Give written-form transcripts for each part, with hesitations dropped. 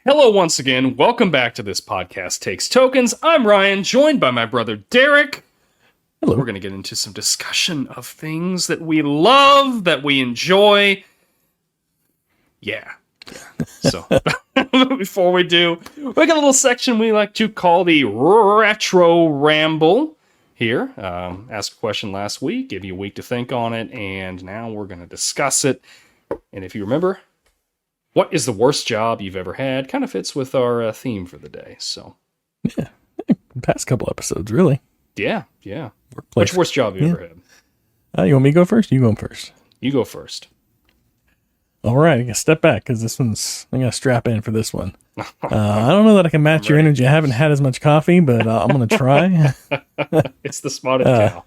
Hello once again. Welcome back to this podcast Takes Tokens. I'm Ryan, joined by my brother Derek. Hello. We're going to get into some discussion of things that we love, that we enjoy. Yeah. So, before we do, we got a little section we like to call the Retro Ramble here. Asked a question last week, give you a week to think on it, and now we're going to discuss it. And if you remember, what is the worst job you've ever had? Kind of fits with our theme for the day. So, yeah, past couple episodes, really. Yeah. Workplace. Which worst job you ever had? You want me to go first? You going first? You go first. All right, I gotta step back because I'm gonna strap in for this one. I don't know that I can match your energy. I haven't had as much coffee, but I'm gonna try. It's the spotted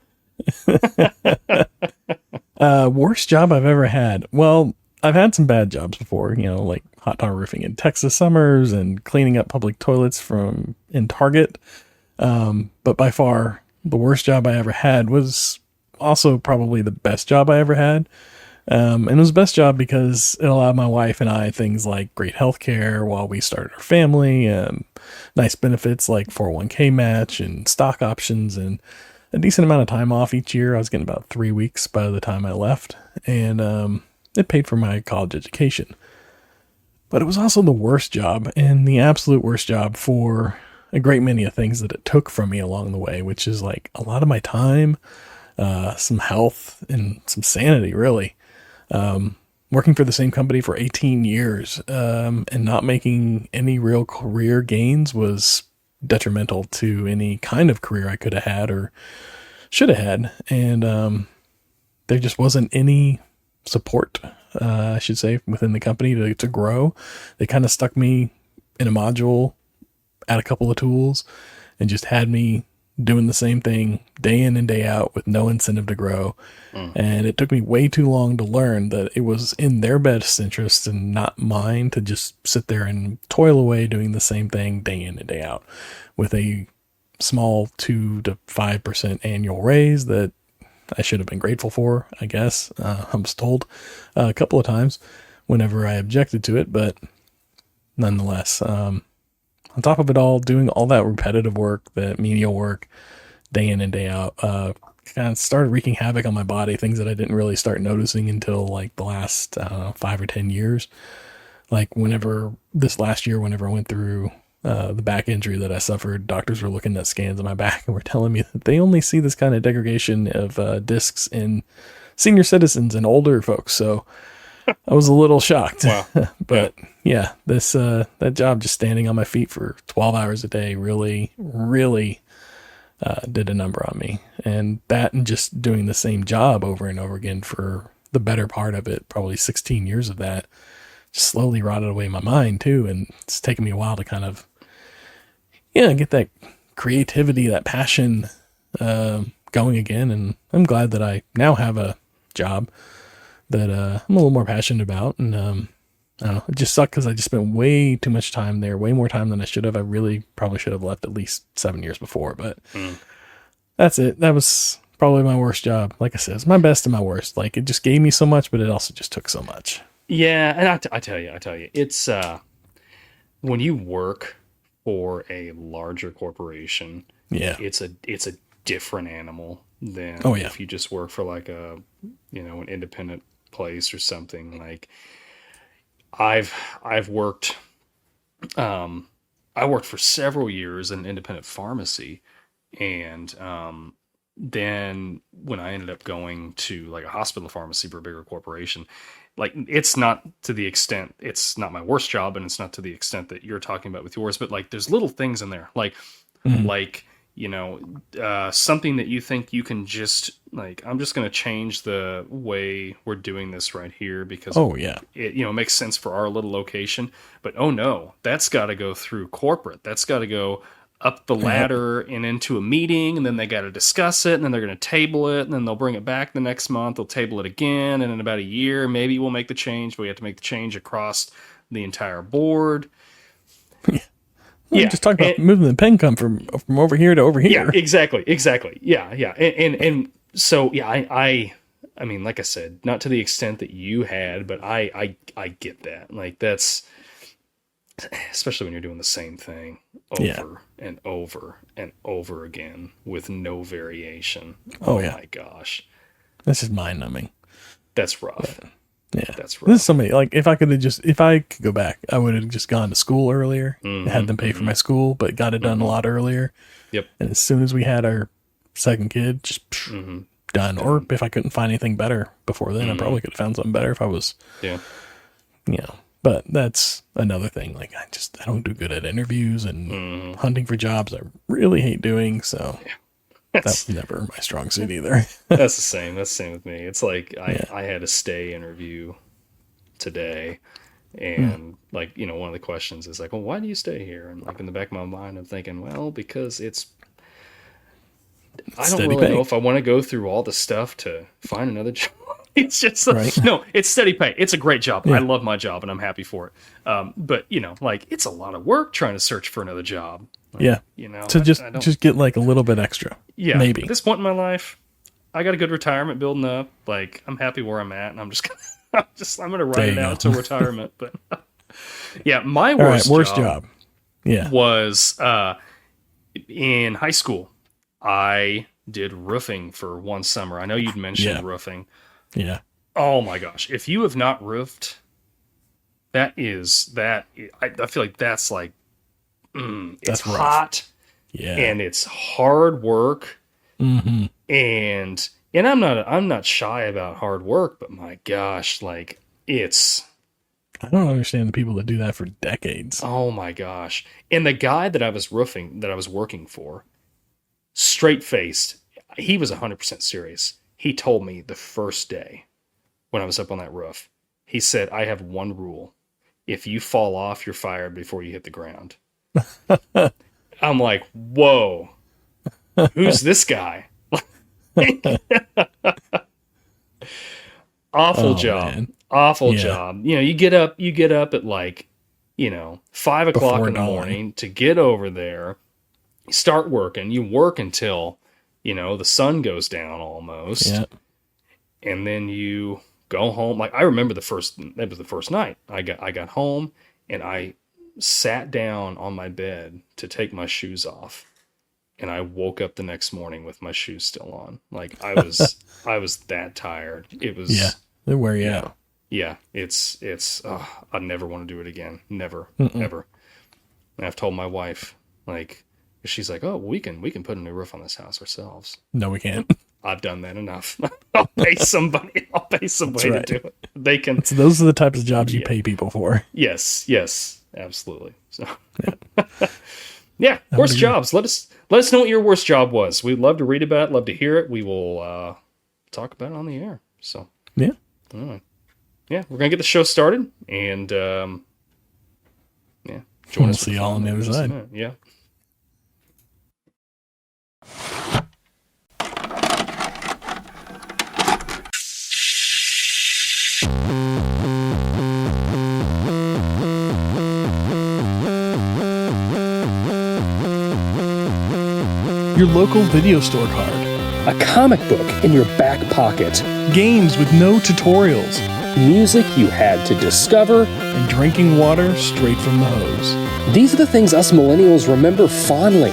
cow. Worst job I've ever had. Well, I've had some bad jobs before, like hot tub roofing in Texas summers and cleaning up public toilets in Target. But by far, the worst job I ever had was also probably the best job I ever had. And it was the best job because it allowed my wife and I things like great health care while we started our family, nice benefits like 401k match and stock options and a decent amount of time off each year. I was getting about 3 weeks by the time I left. And, it paid for my college education. But it was also the worst job and the absolute worst job for a great many of things that it took from me along the way, which is like a lot of my time, some health and some sanity, really. Working for the same company for 18 years and not making any real career gains was detrimental to any kind of career I could have had or should have had. And there just wasn't any support, I should say, within the company to grow. They kind of stuck me in a module at a couple of tools and just had me doing the same thing day in and day out with no incentive to grow. And it took me way too long to learn that it was in their best interest and not mine to just sit there and toil away doing the same thing day in and day out with a small 2 to 5% annual raise that I should have been grateful for, I guess. I was told a couple of times whenever I objected to it, but nonetheless, on top of it all, doing all that repetitive work, that menial work, day in and day out, kind of started wreaking havoc on my body, things that I didn't really start noticing until like the last 5 or 10 years. Like this last year, whenever I went through the back injury that I suffered, doctors were looking at scans of my back and were telling me that they only see this kind of degradation of discs in senior citizens and older folks. So I was a little shocked. Wow. But yeah, that job just standing on my feet for 12 hours a day really, really did a number on me. And just doing the same job over and over again for the better part of it, probably 16 years of that, just slowly rotted away my mind too. And it's taken me a while to kind of, get that creativity, that passion going again. And I'm glad that I now have a job that I'm a little more passionate about. And I don't know, it just sucked because I just spent way too much time there, way more time than I should have. I really probably should have left at least 7 years before, but that's it. That was probably my worst job. Like I said, it's my best and my worst. Like it just gave me so much, but it also just took so much. Yeah, and I tell you, it's when you work for a larger corporation, it's a different animal than if you just work for like an independent place or something. Like I worked for several years in an independent pharmacy, and then when I ended up going to like a hospital pharmacy for a bigger corporation, like it's not my worst job, and it's not to the extent that you're talking about with yours, but like there's little things in there, like something that you think you can just like, I'm just going to change the way we're doing this right here because it makes sense for our little location, but oh no, that's got to go through corporate. That's got to go up the ladder and into a meeting, and then they got to discuss it, and then they're going to table it, and then they'll bring it back the next month. They'll table it again, and in about a year, maybe we'll make the change, but we have to make the change across the entire board. Just talk about moving the pen come from over here to over here. Yeah, exactly. Yeah. And so, I mean, like I said, not to the extent that you had, but I get that. Like especially when you're doing the same thing over and over and over again with no variation. Oh yeah. My gosh. This is mind numbing. That's rough. Yeah. That's rough. This is somebody, like, if I could go back, I would have just gone to school earlier, had them pay for my school, but got it done a lot earlier. Yep. And as soon as we had our second kid, just done. Or if I couldn't find anything better before then, I probably could have found something better if I was, but that's another thing. Like, I don't do good at interviews and hunting for jobs. I really hate doing, so that's never my strong suit either. That's the same. That's the same with me. It's like I had a stay interview today, and like, one of the questions is like, well, why do you stay here? And like in the back of my mind, I'm thinking, well, because I don't really know if I want to go through all the stuff to find another job. It's just no, it's steady pay. It's a great job. I love my job and I'm happy for it. But like, it's a lot of work trying to search for another job. Like, to just get like a little bit extra. Yeah. Maybe at this point in my life, I got a good retirement building up. Like, I'm happy where I'm at, and I'm gonna ride it out to retirement. But my worst job. Was in high school. I did roofing for one summer. I know you'd mentioned roofing. Yeah. Oh my gosh. If you have not roofed, I feel like that's like, it's hot. Yeah. And it's hard work. Mm-hmm. And I'm not shy about hard work, but my gosh, like, I don't understand the people that do that for decades. Oh my gosh. And the guy that I was working for, straight faced, he was 100% serious. He told me the first day when I was up on that roof, he said, I have one rule. If you fall off, you're fired before you hit the ground. I'm like, whoa, who's this guy? Awful job. Man. Awful job. You get up at like, 5 o'clock in the morning to get over there, start working. You work until, the sun goes down almost. Yeah. And then you go home. Like, I remember that was the first night I got home and I sat down on my bed to take my shoes off. And I woke up the next morning with my shoes still on. Like, I was that tired. It was, they wear you out. Yeah. It's, I never want to do it again. Never, ever. And I've told my wife, like, she's like, oh, we can put a new roof on this house ourselves. No, we can't. I've done that enough. I'll pay somebody to do it. They can. So those are the types of jobs you pay people for. Yes, absolutely. So, worst jobs. Let us know what your worst job was. We'd love to read about it. Love to hear it. We will talk about it on the air. So all right. We're gonna get the show started, and join we'll us. See y'all on the other side. Yeah. Your local video store card. A comic book in your back pocket. Games with no tutorials. Music you had to discover. And drinking water straight from the hose. These are the things us millennials remember fondly.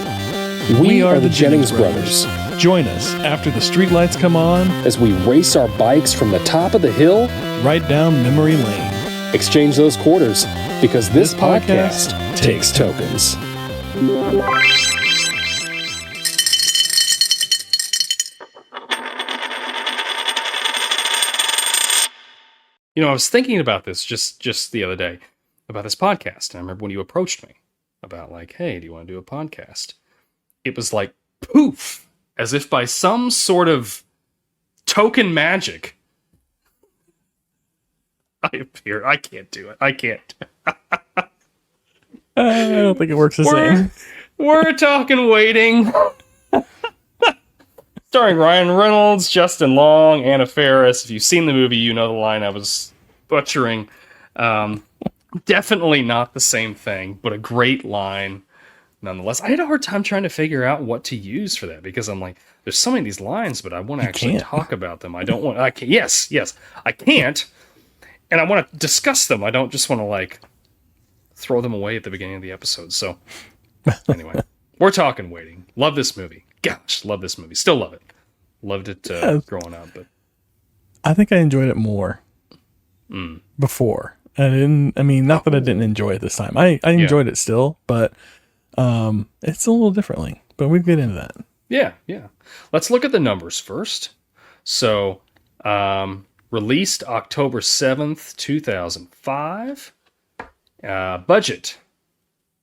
We are the Jennings brothers. Join us after the streetlights come on as we race our bikes from the top of the hill right down memory lane. Exchange those quarters because this podcast takes tokens. I was thinking about this just the other day, about this podcast. And I remember when you approached me about like, hey, do you want to do a podcast? It was like poof, as if by some sort of token magic. I appear. I can't do it. I can't. I don't think it works the same. We're talking waiting. Starring Ryan Reynolds, Justin Long, Anna Faris. If you've seen the movie, you know the line I was butchering. Definitely not the same thing, but a great line nonetheless. I had a hard time trying to figure out what to use for that because I'm like, there's so many of these lines, but I want to actually talk about them. I don't want. I can, yes, I can't, and I want to discuss them. I don't just want to like throw them away at the beginning of the episode. So anyway, we're talking waiting. Love this movie. Gosh, love this movie. Still love it. Loved it growing up, but I think I enjoyed it more before. Not that I didn't enjoy it this time. I enjoyed it still, but it's a little differently. But we'll get into that. Yeah. Let's look at the numbers first. So, released October 7th, 2005. Budget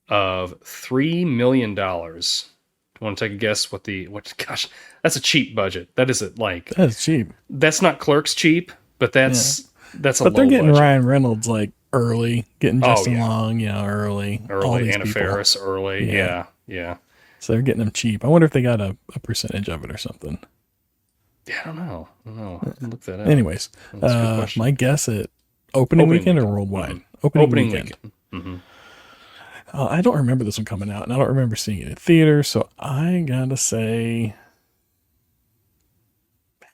of $3 million. Want to take a guess gosh, that's a cheap budget. That isn't like... That's cheap. That's not Clerks cheap, but that's a but low they're getting budget. Ryan Reynolds like early, getting Justin Long, early. All these Anna people. Faris early. Yeah. So they're getting them cheap. I wonder if they got a percentage of it or something. Yeah, I don't know. Look that up. Anyways, my guess at opening weekend or worldwide? Opening weekend. Mm-hmm. I don't remember this one coming out, and I don't remember seeing it in theater, so I gotta say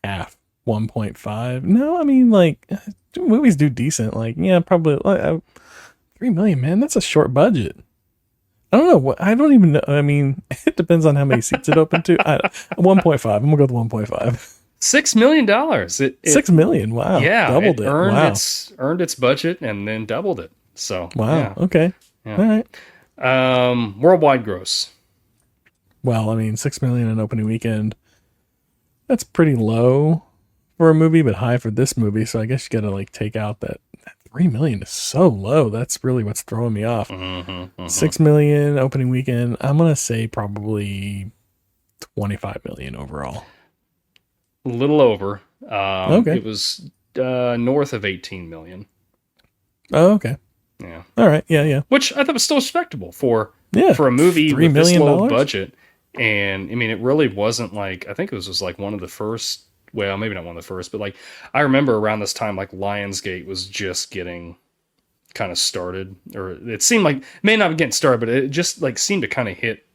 half, 1.5. No, movies do decent. Probably $3 million, man. That's a short budget. I don't know. I don't even know. It depends on how many seats it opened to. 1.5. I'm gonna go with 1.5. $6 million. $6 million. Wow. Yeah, doubled it. Earned its budget and then doubled it. So wow. Yeah. Okay. Yeah. All right. Worldwide gross. Well, $6 million in opening weekend. That's pretty low for a movie, but high for this movie. So I guess you got to take out that $3 million is so low. That's really what's throwing me off. $6 million opening weekend. I'm gonna say probably $25 million overall. A little over. Okay. It was north of 18 million. Oh, okay. Yeah. All right. Yeah. Which I thought was still respectable for a movie with this low budget. And it really wasn't I think it was just one of the first. Well, maybe not one of the first, but I remember around this time, Lionsgate was just getting kind of started, or it seemed like may not be getting started, but it just seemed to kind of hit.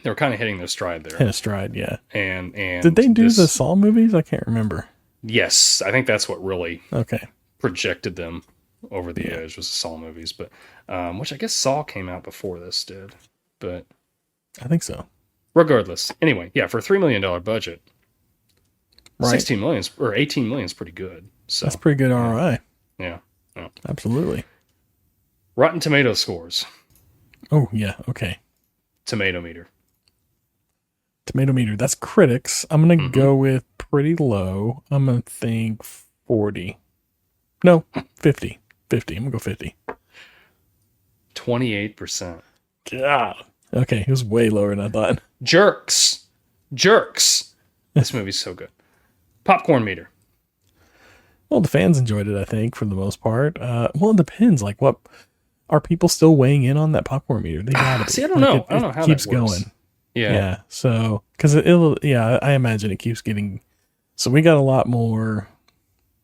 They were kind of hitting their stride there. Hit a stride, yeah. And did they do the Saw movies? I can't remember. Yes, I think that's what really projected them over the edge was the Saw movies, but which I guess Saw came out before this did, but I think so. Regardless, anyway, yeah, for a $3 million budget. Right. 16 million or 18 million is pretty good. So that's pretty good ROI. Yeah. Absolutely. Rotten Tomato scores. Oh, yeah. Okay. Tomato meter. That's critics. I'm going to go with pretty low. I'm going to think 40. No, 50. 50. I'm going to go 50. 28%. God. Okay. It was way lower than I thought. Jerks. This movie's so good. Popcorn meter. Well, the fans enjoyed it, I think, for the most part. Well, it depends. What are people still weighing in on that popcorn meter? They gotta be. See, I don't know. I don't know how keeps that works. going. Yeah. So, because I imagine it keeps getting. So we got a lot more.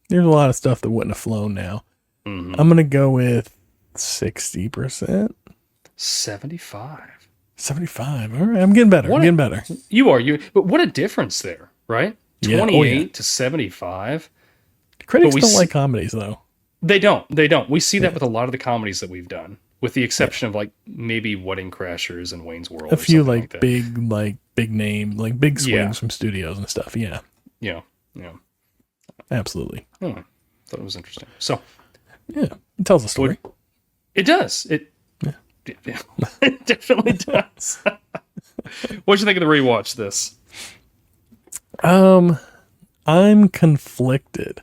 There's a lot of stuff that wouldn't have flown now. Mm-hmm. I'm gonna go with 60%. 75. 75. All right, I'm getting better. You are. But what a difference there, right? 28 to 75. Critics don't like comedies, though. They don't. We see that with a lot of the comedies that we've done, with the exception of maybe Wedding Crashers and Wayne's World. A few big name, big swings from studios and stuff. Yeah. Yeah. Absolutely. Thought it was interesting. So, yeah, it tells a story. It does. It definitely does. What'd you think of the rewatch this? I'm conflicted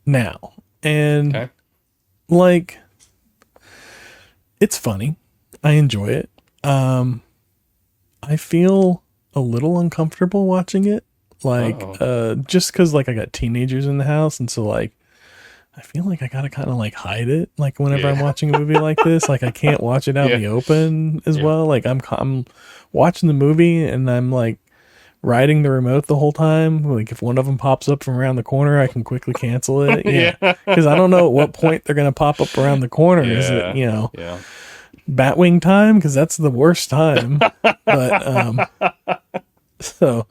now. And it's funny. I enjoy it. I feel a little uncomfortable watching it. Just because I got teenagers in the house, and so I feel like I gotta kind of hide it. Whenever I'm watching a movie like this, I can't watch it out in the open as well. I'm watching the movie and I'm riding the remote the whole time. If one of them pops up from around the corner, I can quickly cancel it. Because I don't know at what point they're gonna pop up around the corner. Is it Batwing time? Because that's the worst time. But so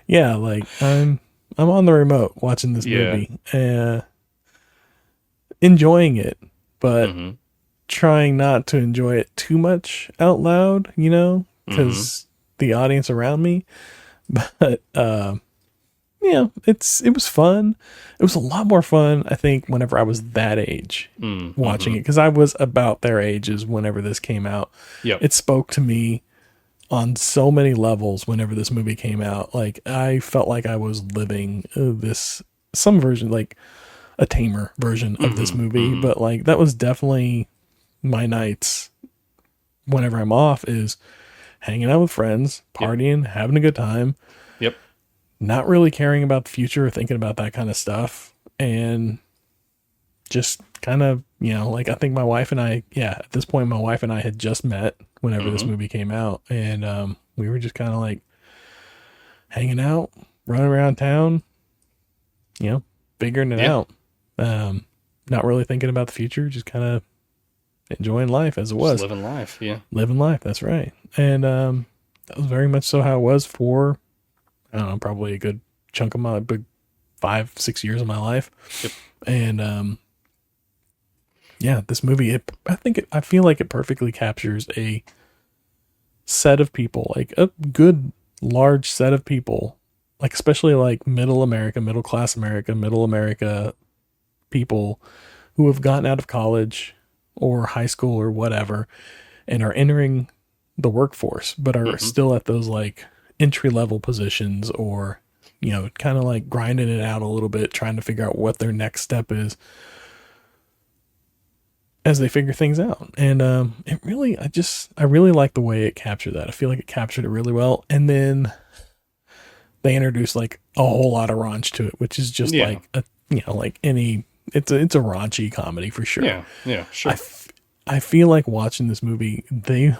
yeah, I'm on the remote watching this movie, enjoying it, but trying not to enjoy it too much out loud, you know, because the audience around me. But yeah, it was fun. It was a lot more fun, I think, whenever I was that age watching it, because I was about their ages whenever this came out. Yep. It spoke to me on so many levels whenever this movie came out. Like, I felt like I was living some version, like a tamer version of this movie. But like, that was definitely my nights whenever I'm off, is hanging out with friends, partying, having a good time. Yep. Not really caring about the future or thinking about that kind of stuff. And just kind of, you know, like, I think my wife and I, at this point, my wife and I had just met whenever this movie came out. And we were just kind of like hanging out, running around town, you know, figuring it out. Not really thinking about the future, just kind of enjoying life as it was. Just living life, yeah. Living life, that's right. And that was very much so how it was for, I don't know, probably a good chunk of my big 5-6 years of my life. Yep. And this movie, I feel like it perfectly captures a set of people, like a good large set of people, like especially like middle class America, middle America people who have gotten out of college or high school or whatever and are entering the workforce, but are still at those like entry level positions, or, you know, kind of like grinding it out a little bit, trying to figure out what their next step is as they figure things out. And I really like the way it captured that. I feel like it captured it really well. And then they introduced like a whole lot of raunch to it, which is just like a, you know, like it's a raunchy comedy for sure. Yeah, sure. I feel like watching this movie, I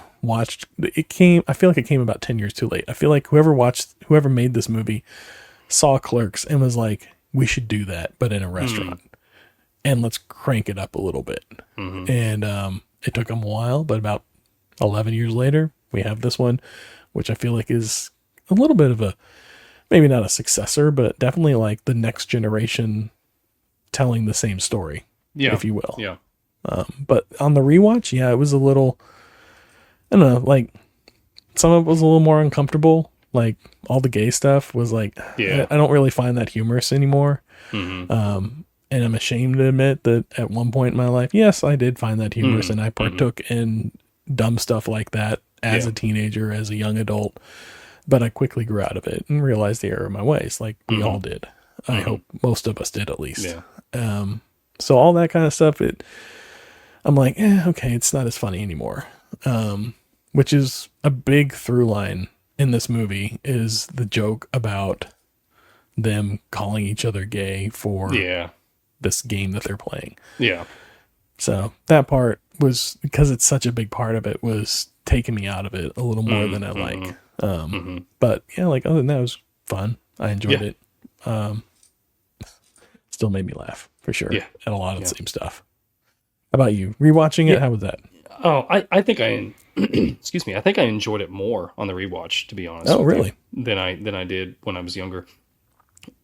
feel like it came about 10 years too late. I feel like whoever made this movie saw Clerks and was like, we should do that, but in a restaurant. And let's crank it up a little bit. And it took them a while, but about 11 years later, we have this one, which I feel like is a little bit of maybe not a successor, but definitely like the next generation telling the same story, if you will. Yeah. But on the rewatch, it was a little, I don't know, like some of it was a little more uncomfortable. Like all the gay stuff was like, I don't really find that humorous anymore. And I'm ashamed to admit that at one point in my life, yes, I did find that humorous, and I partook in dumb stuff like that as a teenager, as a young adult. But I quickly grew out of it and realized the error of my ways, like we all did. I hope most of us did, at least. Yeah. So all that kind of stuff, I'm like, okay, it's not as funny anymore. Which is a big through line in this movie, is the joke about them calling each other gay for this game that they're playing. Yeah. So that part was, because it's such a big part of it, was taking me out of it a little more than I like. But like other than that, it was fun. I enjoyed it. Still made me laugh for sure at a lot of the same stuff. How about you? Rewatching it, how was that? Oh, I think excuse me. I think I enjoyed it more on the rewatch, to be honest. Oh, really? Than I did when I was younger.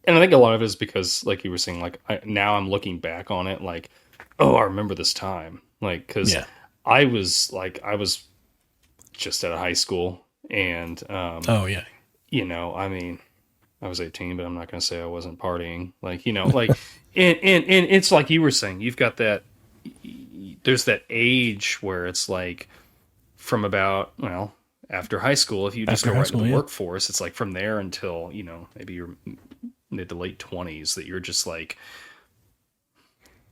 And I think a lot of it is because, like you were saying, like now I'm looking back on it, like, oh, I remember this time, like, because I was just out of high school, and you know, I mean, I was 18, but I'm not going to say I wasn't partying, like, you know, like, and it's like you were saying, you've got that. There's that age where it's like from about, well, after high scholl, if you just go right into the workforce, it's like from there until, you know, maybe you're mid to late 20s, that you're just like,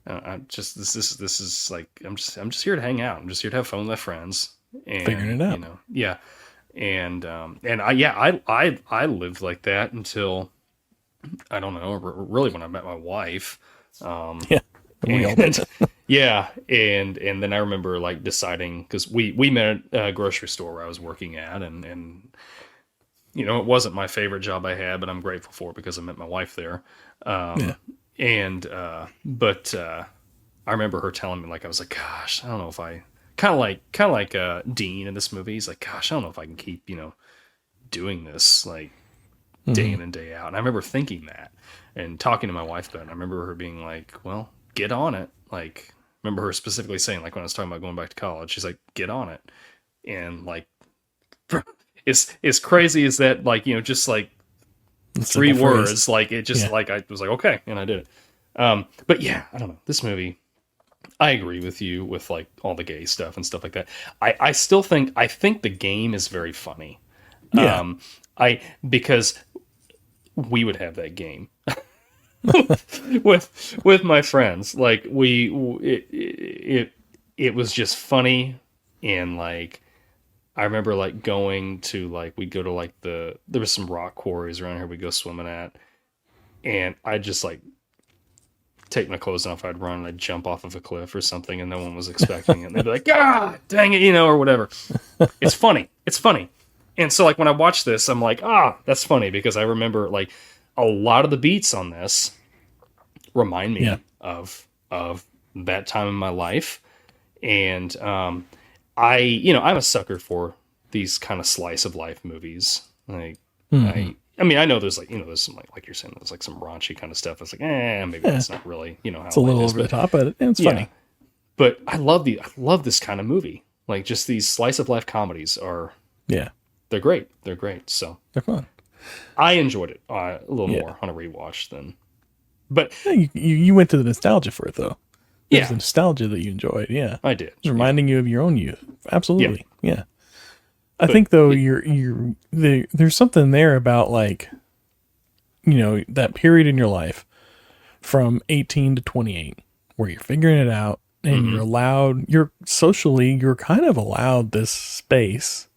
this is like, I'm just here to hang out. I'm just here to have fun with my friends and figuring it out, you know, I lived like that until, I don't know, really when I met my wife. We all did. And then I remember like deciding, because we met at a grocery store where I was working at, and you know, it wasn't my favorite job I had, but I'm grateful for it because I met my wife there. But I remember her telling me, like, I was like, gosh, I don't know if I kind of like Dean in this movie. He's like, gosh, I don't know if I can keep, you know, doing this like day in and day out. And I remember thinking that and talking to my wife about it. And I remember her being like, well, get on it. Like, remember her specifically saying, like, when I was talking about going back to college, she's like, get on it. And like, it's crazy as that, like, you know, just like three words, like it just like, I was like, okay. And I did it. But yeah, I don't know, this movie, I agree with you with like all the gay stuff and stuff like that. I still think, I think the game is very funny. Yeah. Because we would have that game with my friends. Like it was just funny. And like, I remember like going to like, we'd go to like there was some rock quarries around here we'd go swimming at. And I just like take my clothes off, I'd run and I'd jump off of a cliff or something, and no one was expecting it. And they'd be like, "Ah, dang it," you know, or whatever. It's funny. It's funny. And so like when I watch this, I'm like, that's funny, because I remember like a lot of the beats on this remind me of that time in my life. And I'm a sucker for these kind of slice of life movies. Like I mean, I know there's like, you know, there's some like you're saying, there's like some raunchy kind of stuff. It's like, maybe that's not really, you know, how it's a little over the top, but it's funny. But I love this kind of movie. Like, just these slice of life comedies are, they're great. They're great. So they're fun. I enjoyed it a little more on a rewatch than, but you went to the nostalgia for it though. There's the Yeah. nostalgia that you enjoyed. Yeah, I did. It's reminding you of your own youth. Absolutely. Yeah. I think though there's something there about, like, you know, that period in your life from 18 to 28 where you're figuring it out and you're kind of allowed this space,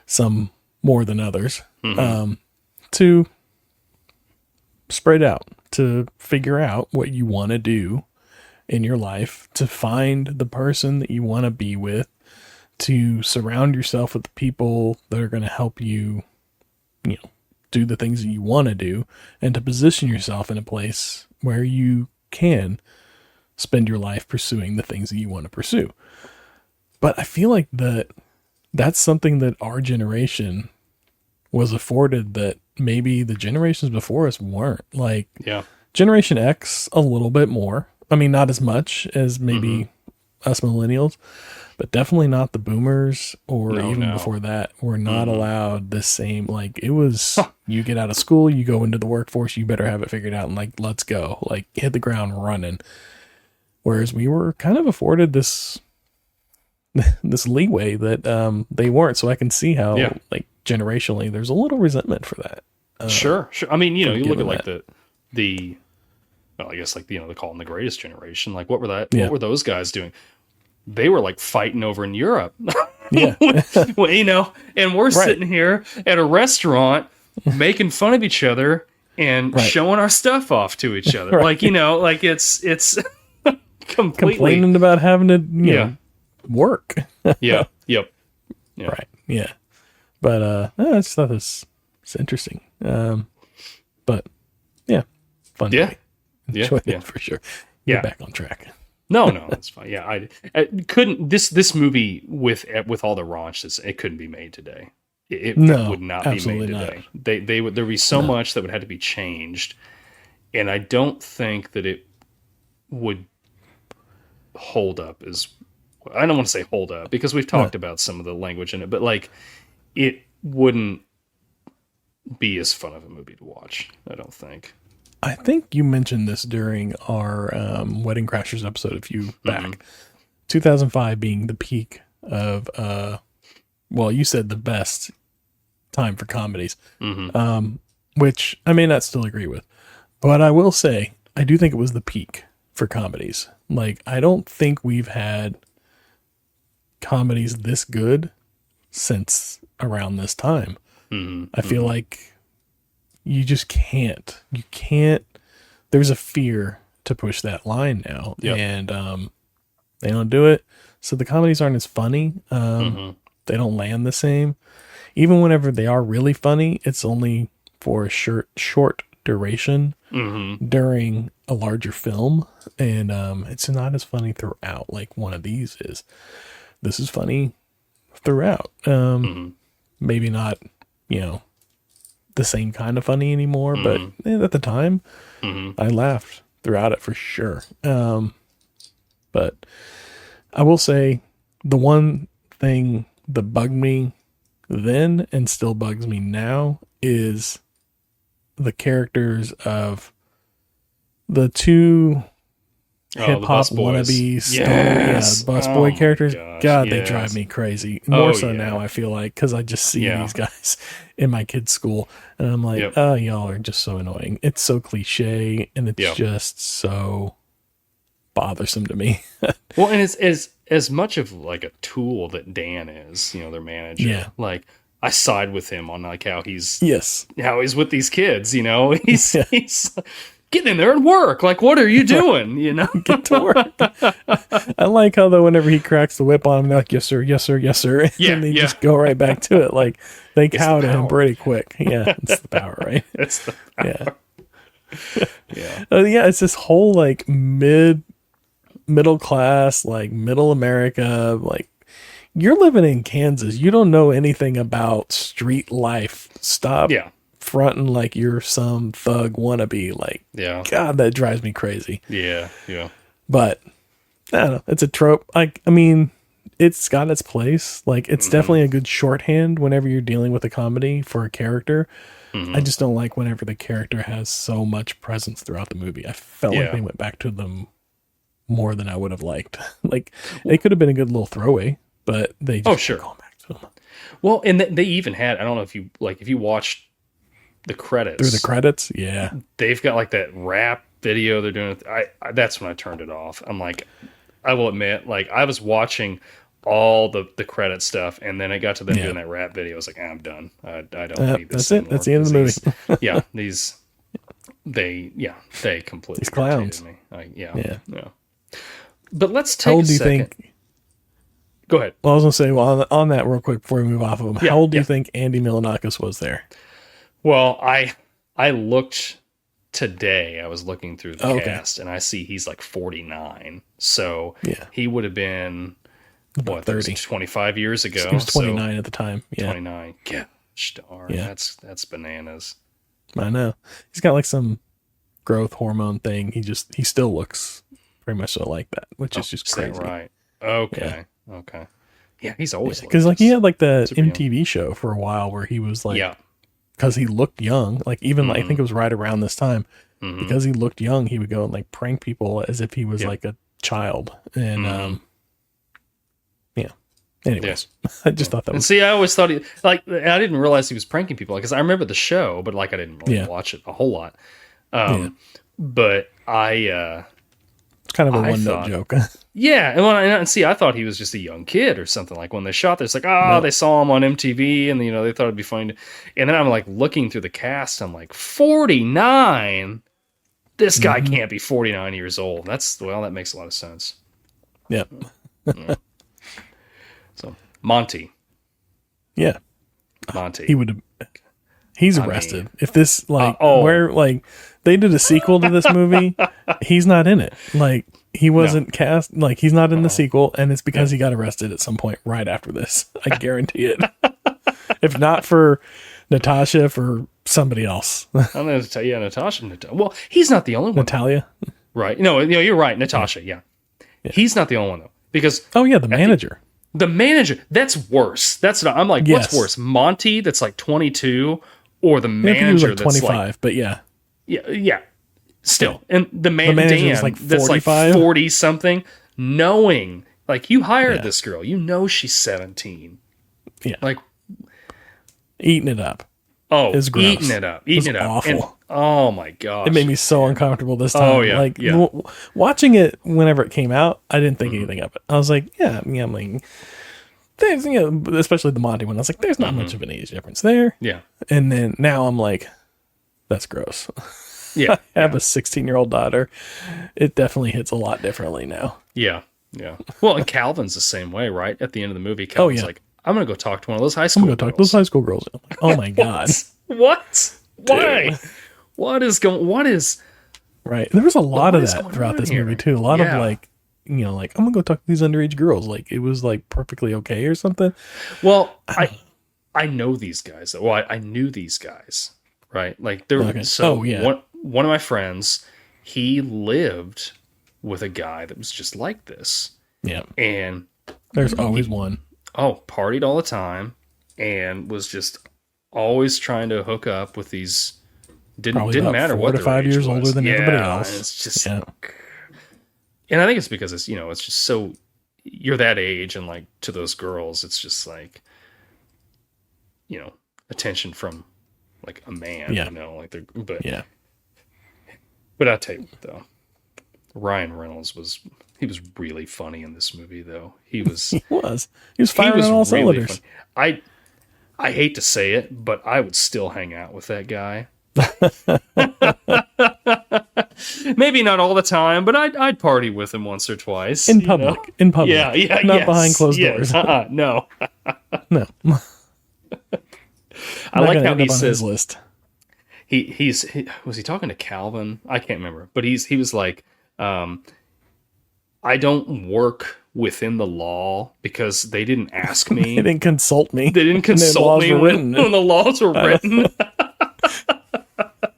some more than others, to spread out, to figure out what you want to do in your life, to find the person that you want to be with, to surround yourself with the people that are going to help you, you know, do the things that you want to do, and to position yourself in a place where you can spend your life pursuing the things that you want to pursue. But I feel like that's something that our generation was afforded that maybe the generations before us weren't. Like, Generation X, a little bit more. I mean, not as much as maybe us millennials, but definitely not the boomers or before that. We're not allowed the same, like, it was, you get out of school, you go into the workforce, you better have it figured out and like, let's go, like, hit the ground running. Whereas we were kind of afforded this leeway that they weren't. So I can see how like generationally there's a little resentment for that. Sure. I mean, you know, you look at like well, I guess like, you know, they call them the greatest generation. Like, what were those guys doing? They were like fighting over in Europe. Well, you know, and we're sitting here at a restaurant making fun of each other and showing our stuff off to each other. Like, you know, like it's completely complaining about having to, you know, work. Yeah. Right. Yeah. But I just thought it's interesting. But yeah, fun. Yeah. Enjoyed it for sure. Get back on track. No, that's fine. Yeah, I couldn't. This movie with all the raunch, it couldn't be made today. It would not be made today. Not. There'd be so much that would have to be changed, and I don't think that it would hold up as. I don't want to say hold up, because we've talked about some of the language in it, but like, it wouldn't be as fun of a movie to watch, I don't think. I think you mentioned this during our Wedding Crashers episode a few back. 2005 being the peak of, well, you said the best time for comedies, which I may not still agree with. But I will say, I do think it was the peak for comedies. Like, I don't think we've had comedies this good since around this time. I feel like you just can't. You can't. There's a fear to push that line now, and they don't do it. So the comedies aren't as funny. They don't land the same. Even whenever they are really funny, it's only for a short duration during a larger film, and it's not as funny throughout like one of these is. This is funny throughout. Maybe not, you know, the same kind of funny anymore, but at the time, I laughed throughout it for sure. But I will say the one thing that bugged me then and still bugs me now is the characters of the two hip hop wannabes, busboy characters. God, they drive me crazy. More so now, I feel like, because I just see these guys in my kids' school, and I'm like, oh, y'all are just so annoying. It's so cliche, and it's just so bothersome to me. Well, and it's as much of like a tool that Dan is, their manager. Yeah. Like, I side with him on like how he's with these kids. He's get in there and work. Like, what are you doing? Get to work. I like how though whenever he cracks the whip on him, they're like, yes sir, yes sir, yes sir, and they just go right back to it. Like they cow to him pretty quick. Yeah, it's the power, right? It's the power. Yeah. It's this whole like middle class, like middle America, like. You're living in Kansas. You don't know anything about street life. Stop fronting like you're some thug wannabe. Like, God, that drives me crazy. Yeah. But, I don't know. It's a trope. Like, I mean, it's got its place. Like, it's definitely a good shorthand whenever you're dealing with a comedy for a character. I just don't like whenever the character has so much presence throughout the movie. I felt like they went back to them more than I would have liked. Like, they could have been a good little throwaway. But they just call back to them. Well, and they even had, I don't know if you watched the credits. Through the credits, they've got like that rap video they're doing. That's when I turned it off. I'm like, I will admit, like I was watching all the credit stuff, and then I got to them doing that rap video. I was like, I'm done. I don't need this. That's it. That's the end of the movie. They completely these clowns. Me. But let's take a second. Think? Go ahead. Well, I was going to say, on that real quick before we move off of him, how old do you think Andy Milonakis was there? Well, I looked today. I was looking through the cast, and I see he's like 49. So he would have been, about 30. 25 years ago. He was 29 at the time. Yeah. 29. Gosh darn. That's bananas. I know. He's got like some growth hormone thing. He still looks pretty much so like that, which is just crazy. Right. Okay. Okay. Yeah, he's always because like he had like the MTV show for a while where he was like, because he looked young. Like even like, I think it was right around this time because he looked young. He would go and like prank people as if he was like a child. And anyways, I just thought that was. And see, I always thought I didn't realize he was pranking people because I remember the show, but like I didn't really watch it a whole lot. But it's kind of a one-note joke. Yeah, and see, I thought he was just a young kid or something. Like when they shot this, like, they saw him on MTV, and they thought it'd be funny. And then I'm like looking through the cast, I'm like, 49. This guy can't be 49 years old. That makes a lot of sense. Yep. So Monty. Yeah. Monty. He would have. He's arrested. If this where like they did a sequel to this movie, he's not in it. Like he wasn't cast. Like he's not in the sequel, and it's because he got arrested at some point right after this. I guarantee it. If not for Natasha, for somebody else. I'm going to tell you, Natasha. Well, he's not the only one. Natalia, right? No, you're right, Natasha. Yeah. He's not the only one though, because the manager. The manager. That's worse. That's not. I'm like, what's worse, Monty? That's like 22. Or the manager like 25, that's like, but yeah. Still, and the manager Dan, like that's like 40 something, knowing like you hired this girl, she's 17. Yeah, like eating it up. Oh, it's gross. Eating it up. Awful. And, oh my gosh, it made me so uncomfortable this time. Oh yeah, watching it whenever it came out, I didn't think anything of it. I was like, I'm like. There's, especially the Monty one. I was like, there's not much of an age difference there. Yeah. And then now I'm like, that's gross. Yeah. I have a 16-year-old daughter. It definitely hits a lot differently now. Yeah. Yeah. Well, and Calvin's the same way, right? At the end of the movie, Calvin's like, I'm going to go talk to one of those high school girls. I'm going to talk to those high school girls. I'm like, oh my God. What? Why? What is. Right. There was a lot of that throughout this movie, too. A lot of like, I'm gonna go talk to these underage girls. Like it was like perfectly okay or something. Well, I know these guys. Well, I knew these guys, right? Like they're one of my friends. He lived with a guy that was just like this. Yeah. And There's always one. Partied all the time and was just always trying to hook up with these. Probably Didn't about matter 4 what to their 5 age years was. older than everybody else. And it's just, Yeah. and I think it's because it's, it's just so, you're that age, and like to those girls, it's just like, attention from like a man, Yeah. like but Yeah. But I'll tell you what, though, Ryan Reynolds was really funny in this movie, though. He was firing on all cylinders. Funny. I hate to say it, but I would still hang out with that guy. Maybe not all the time, but I'd party with him once or twice In public. In public. Yeah, Not behind closed doors. No. No. I like how he says says list. He was he talking to Calvin? I can't remember, but he was like, I don't work within the law because they didn't ask me. They didn't consult me. They didn't consult me when the laws were written.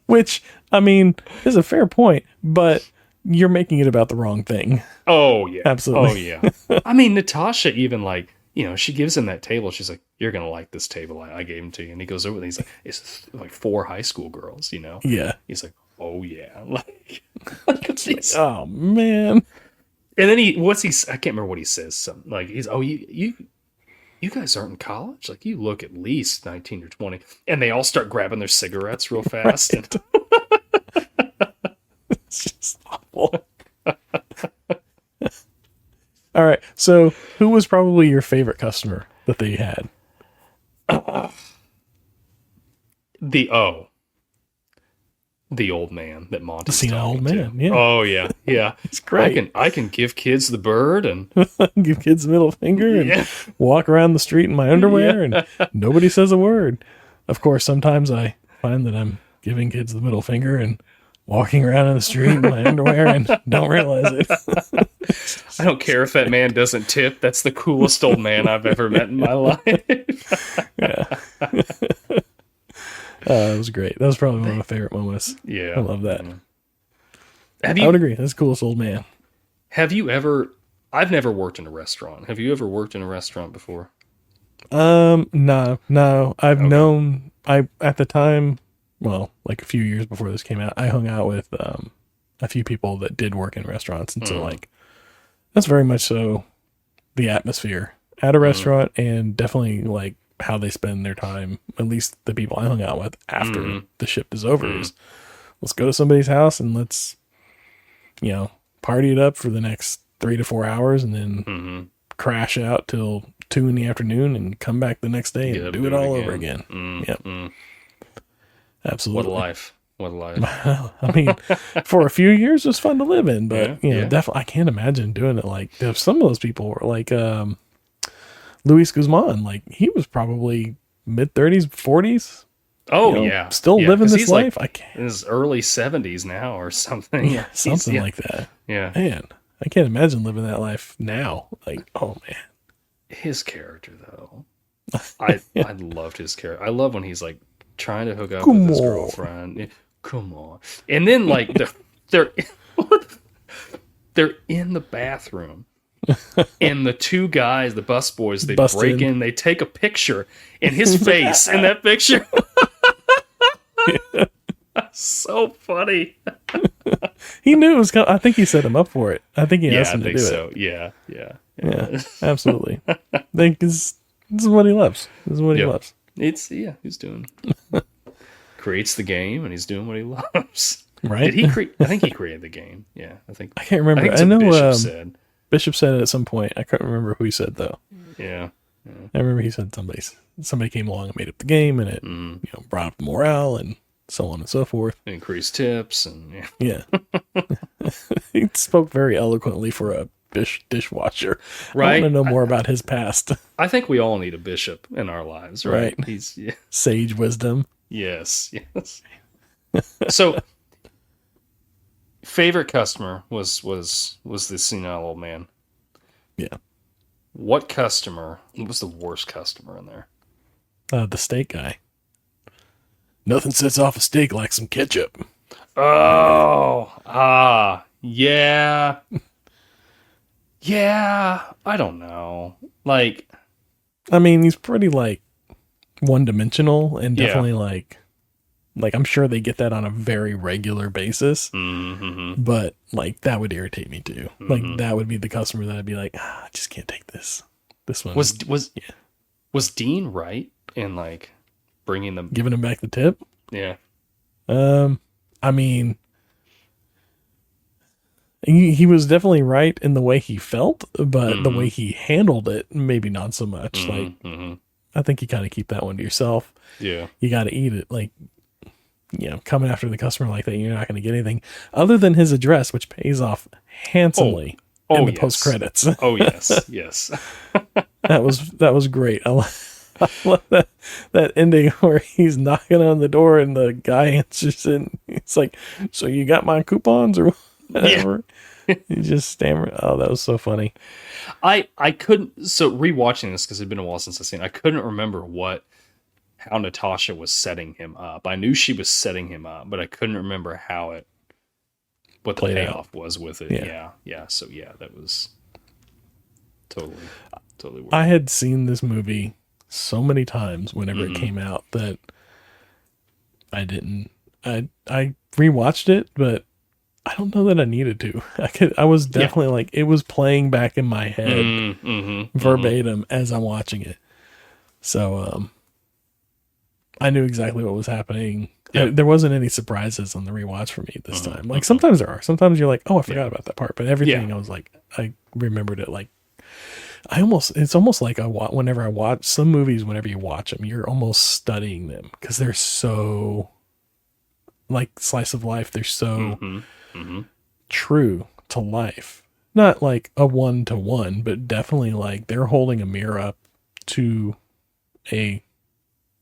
Which, I mean, is a fair point, but you're making it about the wrong thing. Oh, yeah. Absolutely. Oh, yeah. I mean, Natasha even like, she gives him that table. She's like, you're going to like this table. I gave him to you. And he goes over and he's like, it's like 4 high school girls, Yeah. He's like, oh, yeah. Like, oh, man. And then I can't remember what he says. Something like, you guys aren't in college? Like, you look at least 19 or 20. And they all start grabbing their cigarettes real fast. Right. It's just awful. All right. So who was probably your favorite customer that they had? The old man that Monty. The senile old man. Yeah. Oh, yeah. Yeah. It's great. I can give kids the bird and give kids the middle finger and Yeah. walk around the street in my underwear and nobody says a word. Of course, sometimes I find that I'm giving kids the middle finger and walking around in the street in my underwear and don't realize it. I don't care if that man doesn't tip. That's the coolest old man I've ever met in my life. Yeah. It was great. That was probably one of my favorite moments. Yeah. I love that. I would agree. That's the coolest old man. Have you ever... I've never worked in a restaurant. Have you ever worked in a restaurant before? No. I've known... at the time, well, like a few years before this came out, I hung out with a few people that did work in restaurants. And so, like, that's very much so the atmosphere at a restaurant and definitely, like, how they spend their time, at least the people I hung out with after the shift is over, is let's go to somebody's house and let's, party it up for the next 3 to 4 hours and then crash out till 2 in the afternoon and come back the next day and do it all over again. Yep. Absolutely. What a life. I mean, for a few years it was fun to live in, but Yeah. definitely I can't imagine doing it. Like some of those people were like, Luis Guzman, like he was probably mid-30s, 40s. Oh, yeah. Still living this life. Like I can't. in his early 70s now or something. Yeah, something like that. Yeah. Man, I can't imagine living that life now. Like, oh, man. His character, though. I loved his character. I love when he's like trying to hook up Come with his on. girlfriend. Yeah, come on. And then like they're in the bathroom. And the 2 guys, the busboys, they Bust break in, they take a picture, and his face in that picture. So funny. He knew it was coming. I think he set him up for it. I think he asked him to do it. Yeah. Yeah, absolutely. I think this is what he loves. This is what he loves. He's doing creates the game and he's doing what he loves. Right? Did he create? I think he created the game. Yeah, I can't remember. I I know Bishop said. Bishop said it at some point. I can't remember who he said though. Yeah. I remember he said somebody came along and made up the game and it brought up the morale and so on and so forth. Increased tips and yeah. He spoke very eloquently for a dishwasher. Right. I want to know more about his past. I think we all need a bishop in our lives, right? He's sage wisdom. Yes. So, favorite customer was the senile old man. Yeah. What customer was the worst customer in there? The steak guy. Nothing sets off a steak like some ketchup. Oh, Yeah. Yeah. I don't know. Like, I mean, he's pretty like one-dimensional and Yeah. definitely like I'm sure they get that on a very regular basis. mm-hmm. But like that would irritate me too. Mm-hmm. Like that would be the customer that I'd be like, I just can't take this. This one Was Dean right in like bringing them? giving him back the tip. Yeah. I mean, he was definitely right in the way he felt, but the way he handled it, maybe not so much. Like, I think you kind of keep that one to yourself. Yeah. You got to eat it. Like, you know, coming after the customer like that, you're not going to get anything other than his address, which pays off handsomely in the post credits. Oh yes, yes. That was great. I love that ending where he's knocking on the door and the guy answers it. And it's like, so you got my coupons or whatever? Yeah. He just stammered. Oh, that was so funny. I couldn't. So rewatching this because it'd been a while since I've seen it, I couldn't remember how Natasha was setting him up. I knew she was setting him up, but I couldn't remember what the Played payoff was with it. Yeah. So yeah, that was totally weird. I had seen this movie so many times whenever it came out that I rewatched it, but I don't know that I needed to. I was definitely like, it was playing back in my head verbatim as I'm watching it. So, I knew exactly what was happening. Yep. There wasn't any surprises on the rewatch for me this time. Like sometimes there are. Sometimes you're like, oh, I forgot about that part. But everything I was like, I remembered it. Like it's almost like whenever I watch some movies, whenever you watch them, you're almost studying them because they're so like slice of life. They're so true to life. Not like a 1-to-1, but definitely like they're holding a mirror up to a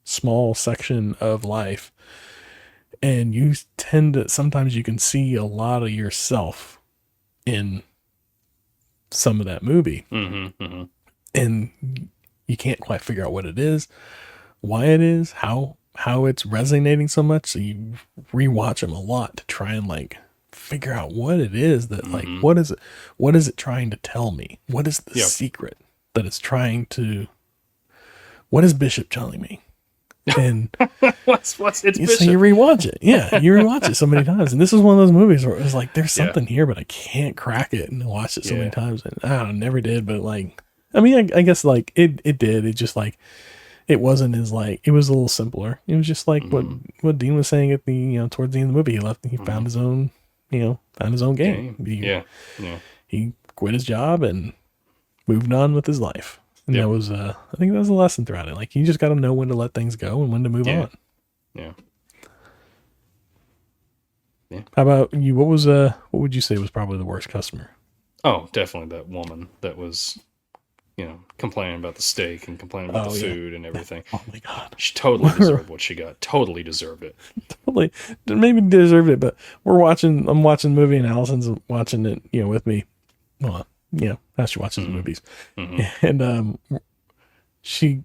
small section of life, and you tend to sometimes you can see a lot of yourself in some of that movie, and you can't quite figure out what it is, why it is, how it's resonating so much. So you rewatch them a lot to try and like figure out what it is that like what is it trying to tell me? What is the secret that it's trying to? What is Bishop telling me? And what's it's Bishop? So you rewatch it. Yeah, you rewatch it so many times. And this is one of those movies where it was like, there's something here, but I can't crack it. And I watched it so many times. And I don't know, never did. But like, I mean, I guess like it did. It just like, it wasn't as like, it was a little simpler. It was just like what Dean was saying at the, towards the end of the movie. He found his own, found his own game. He quit his job and moved on with his life. And that was, I think that was a lesson throughout it. Like, you just got to know when to let things go and when to move on. Yeah. How about you? What would you say was probably the worst customer? Oh, definitely that woman that was, complaining about the steak and complaining about the food and everything. Oh my God. She totally deserved what she got. Totally deserved it. Totally. Maybe deserved it, but I'm watching the movie and Allison's watching it, with me. Well, how she watches movies. And she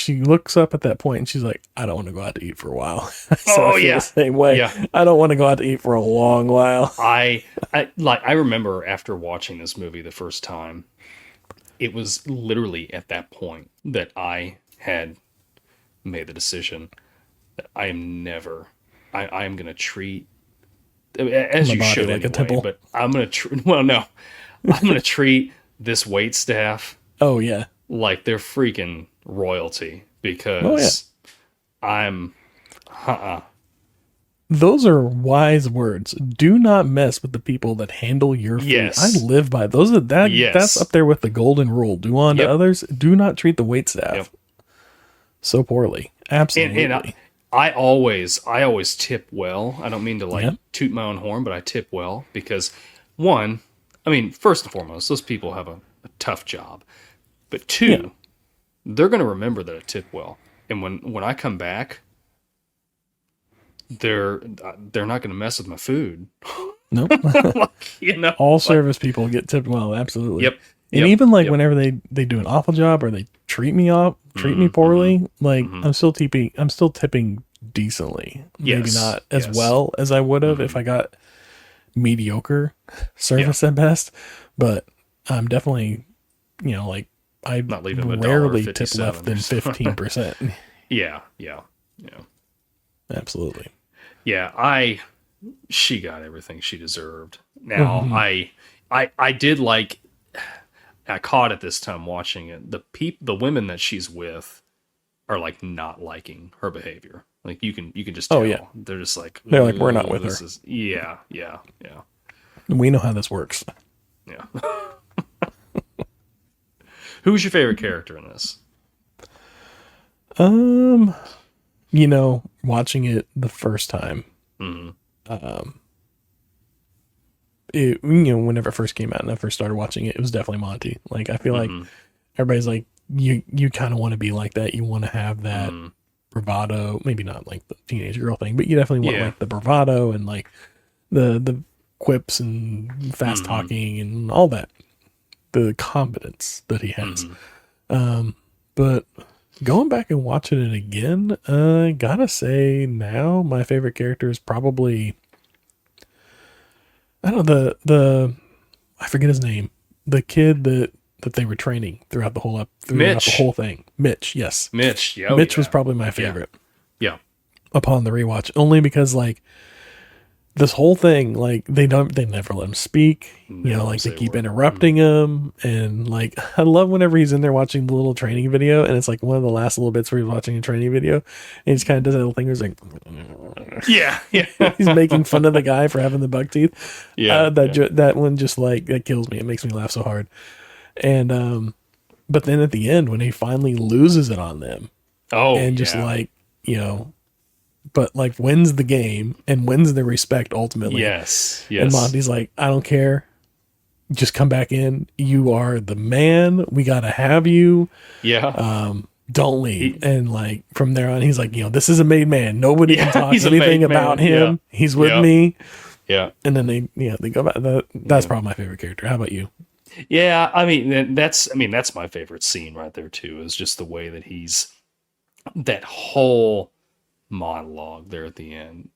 looks up at that point and she's like, I don't want to go out to eat for a while. So I feel the same way. Yeah. I don't want to go out to eat for a long while. I remember after watching this movie the first time, it was literally at that point that I had made the decision that I am going to treat, as you should like anyway, a temple. But I'm going to I'm going to treat this wait staff like they're freaking royalty because I'm Those are wise words. Do not mess with the people that handle your food. Yes. I live by those. That's up there with the golden rule. Do unto others. Do not treat the waitstaff so poorly. Absolutely. And I always tip well. I don't mean to toot my own horn, but I tip well because one, I mean, first and foremost, those people have a tough job. But two, they're going to remember that I tip well. And when I come back, they're not going to mess with my food. Nope. All service people get tipped well. Absolutely. Yep. And even whenever they do an awful job or they treat me poorly, I'm still tipping decently. Maybe not as well as I would have if I got mediocre service at best, but I'm definitely, like I Not leaving them rarely tip $1.57 less than or something. 15%. Yeah. Absolutely. Yeah, she got everything she deserved. Now, I did like, I caught it this time watching it. The women that she's with are like not liking her behavior. Like you can just tell. Oh, yeah. They're just like, They're like, we're not with this her. Yeah. We know how this works. Yeah. Who's your favorite character in this? Watching it the first time, whenever it first came out and I first started watching it, it was definitely Monty. Like, I feel like everybody's like, you kind of want to be like that. You want to have that bravado, maybe not like the teenage girl thing, but you definitely want like the bravado and like the quips and fast talking and all that, the confidence that he has. But going back and watching it again, I gotta say now my favorite character is probably, I don't know, I forget his name, the kid that they were training throughout the whole thing. Mitch, yes. Mitch, yeah. Mitch was probably my favorite. Yeah. Upon the rewatch, only because like this whole thing, like they never let him speak. No, they keep interrupting him, and like I love whenever he's in there watching the little training video, and it's like one of the last little bits where he's watching a training video, and he just kind of does that little thing where he's like, Yeah. he's making fun of the guy for having the buck teeth. Yeah. That one just like that kills me. It makes me laugh so hard. And but then at the end when he finally loses it on them, and just like but like wins the game and wins the respect ultimately. Yes. And Monty's like, I don't care. Just come back in. You are the man. We got to have you. Yeah. Don't leave. And like from there on, he's like, this is a made man. Nobody can talk he's a anything made about man. him. Yeah. He's with me. Yeah. And then they go back. That's probably my favorite character. How about you? Yeah. I mean, that's my favorite scene right there too, is just the way that he's that whole monologue there at the end,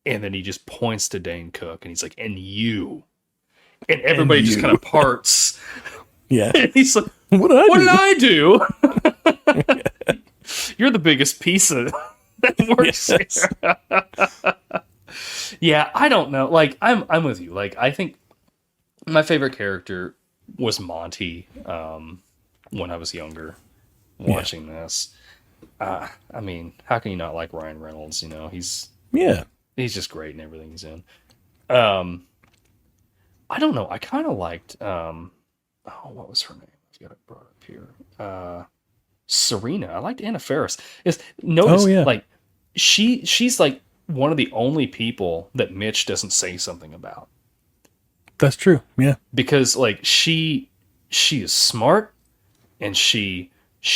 and then he just points to Dane Cook and he's like, and you, and everybody just kind of parts. Yeah. And he's like, what did I do? You're the biggest piece of that works here. Yeah, I don't know. Like I'm with you. Like I think my favorite character was Monty when I was younger watching this. I mean, how can you not like Ryan Reynolds? He's just great in everything he's in. I don't know. I kind of liked, what was her name? I've got it brought up here. Serena. I liked Anna Faris. Like she's like one of the only people that Mitch doesn't say something about. That's true. Yeah. Because like she is smart, and she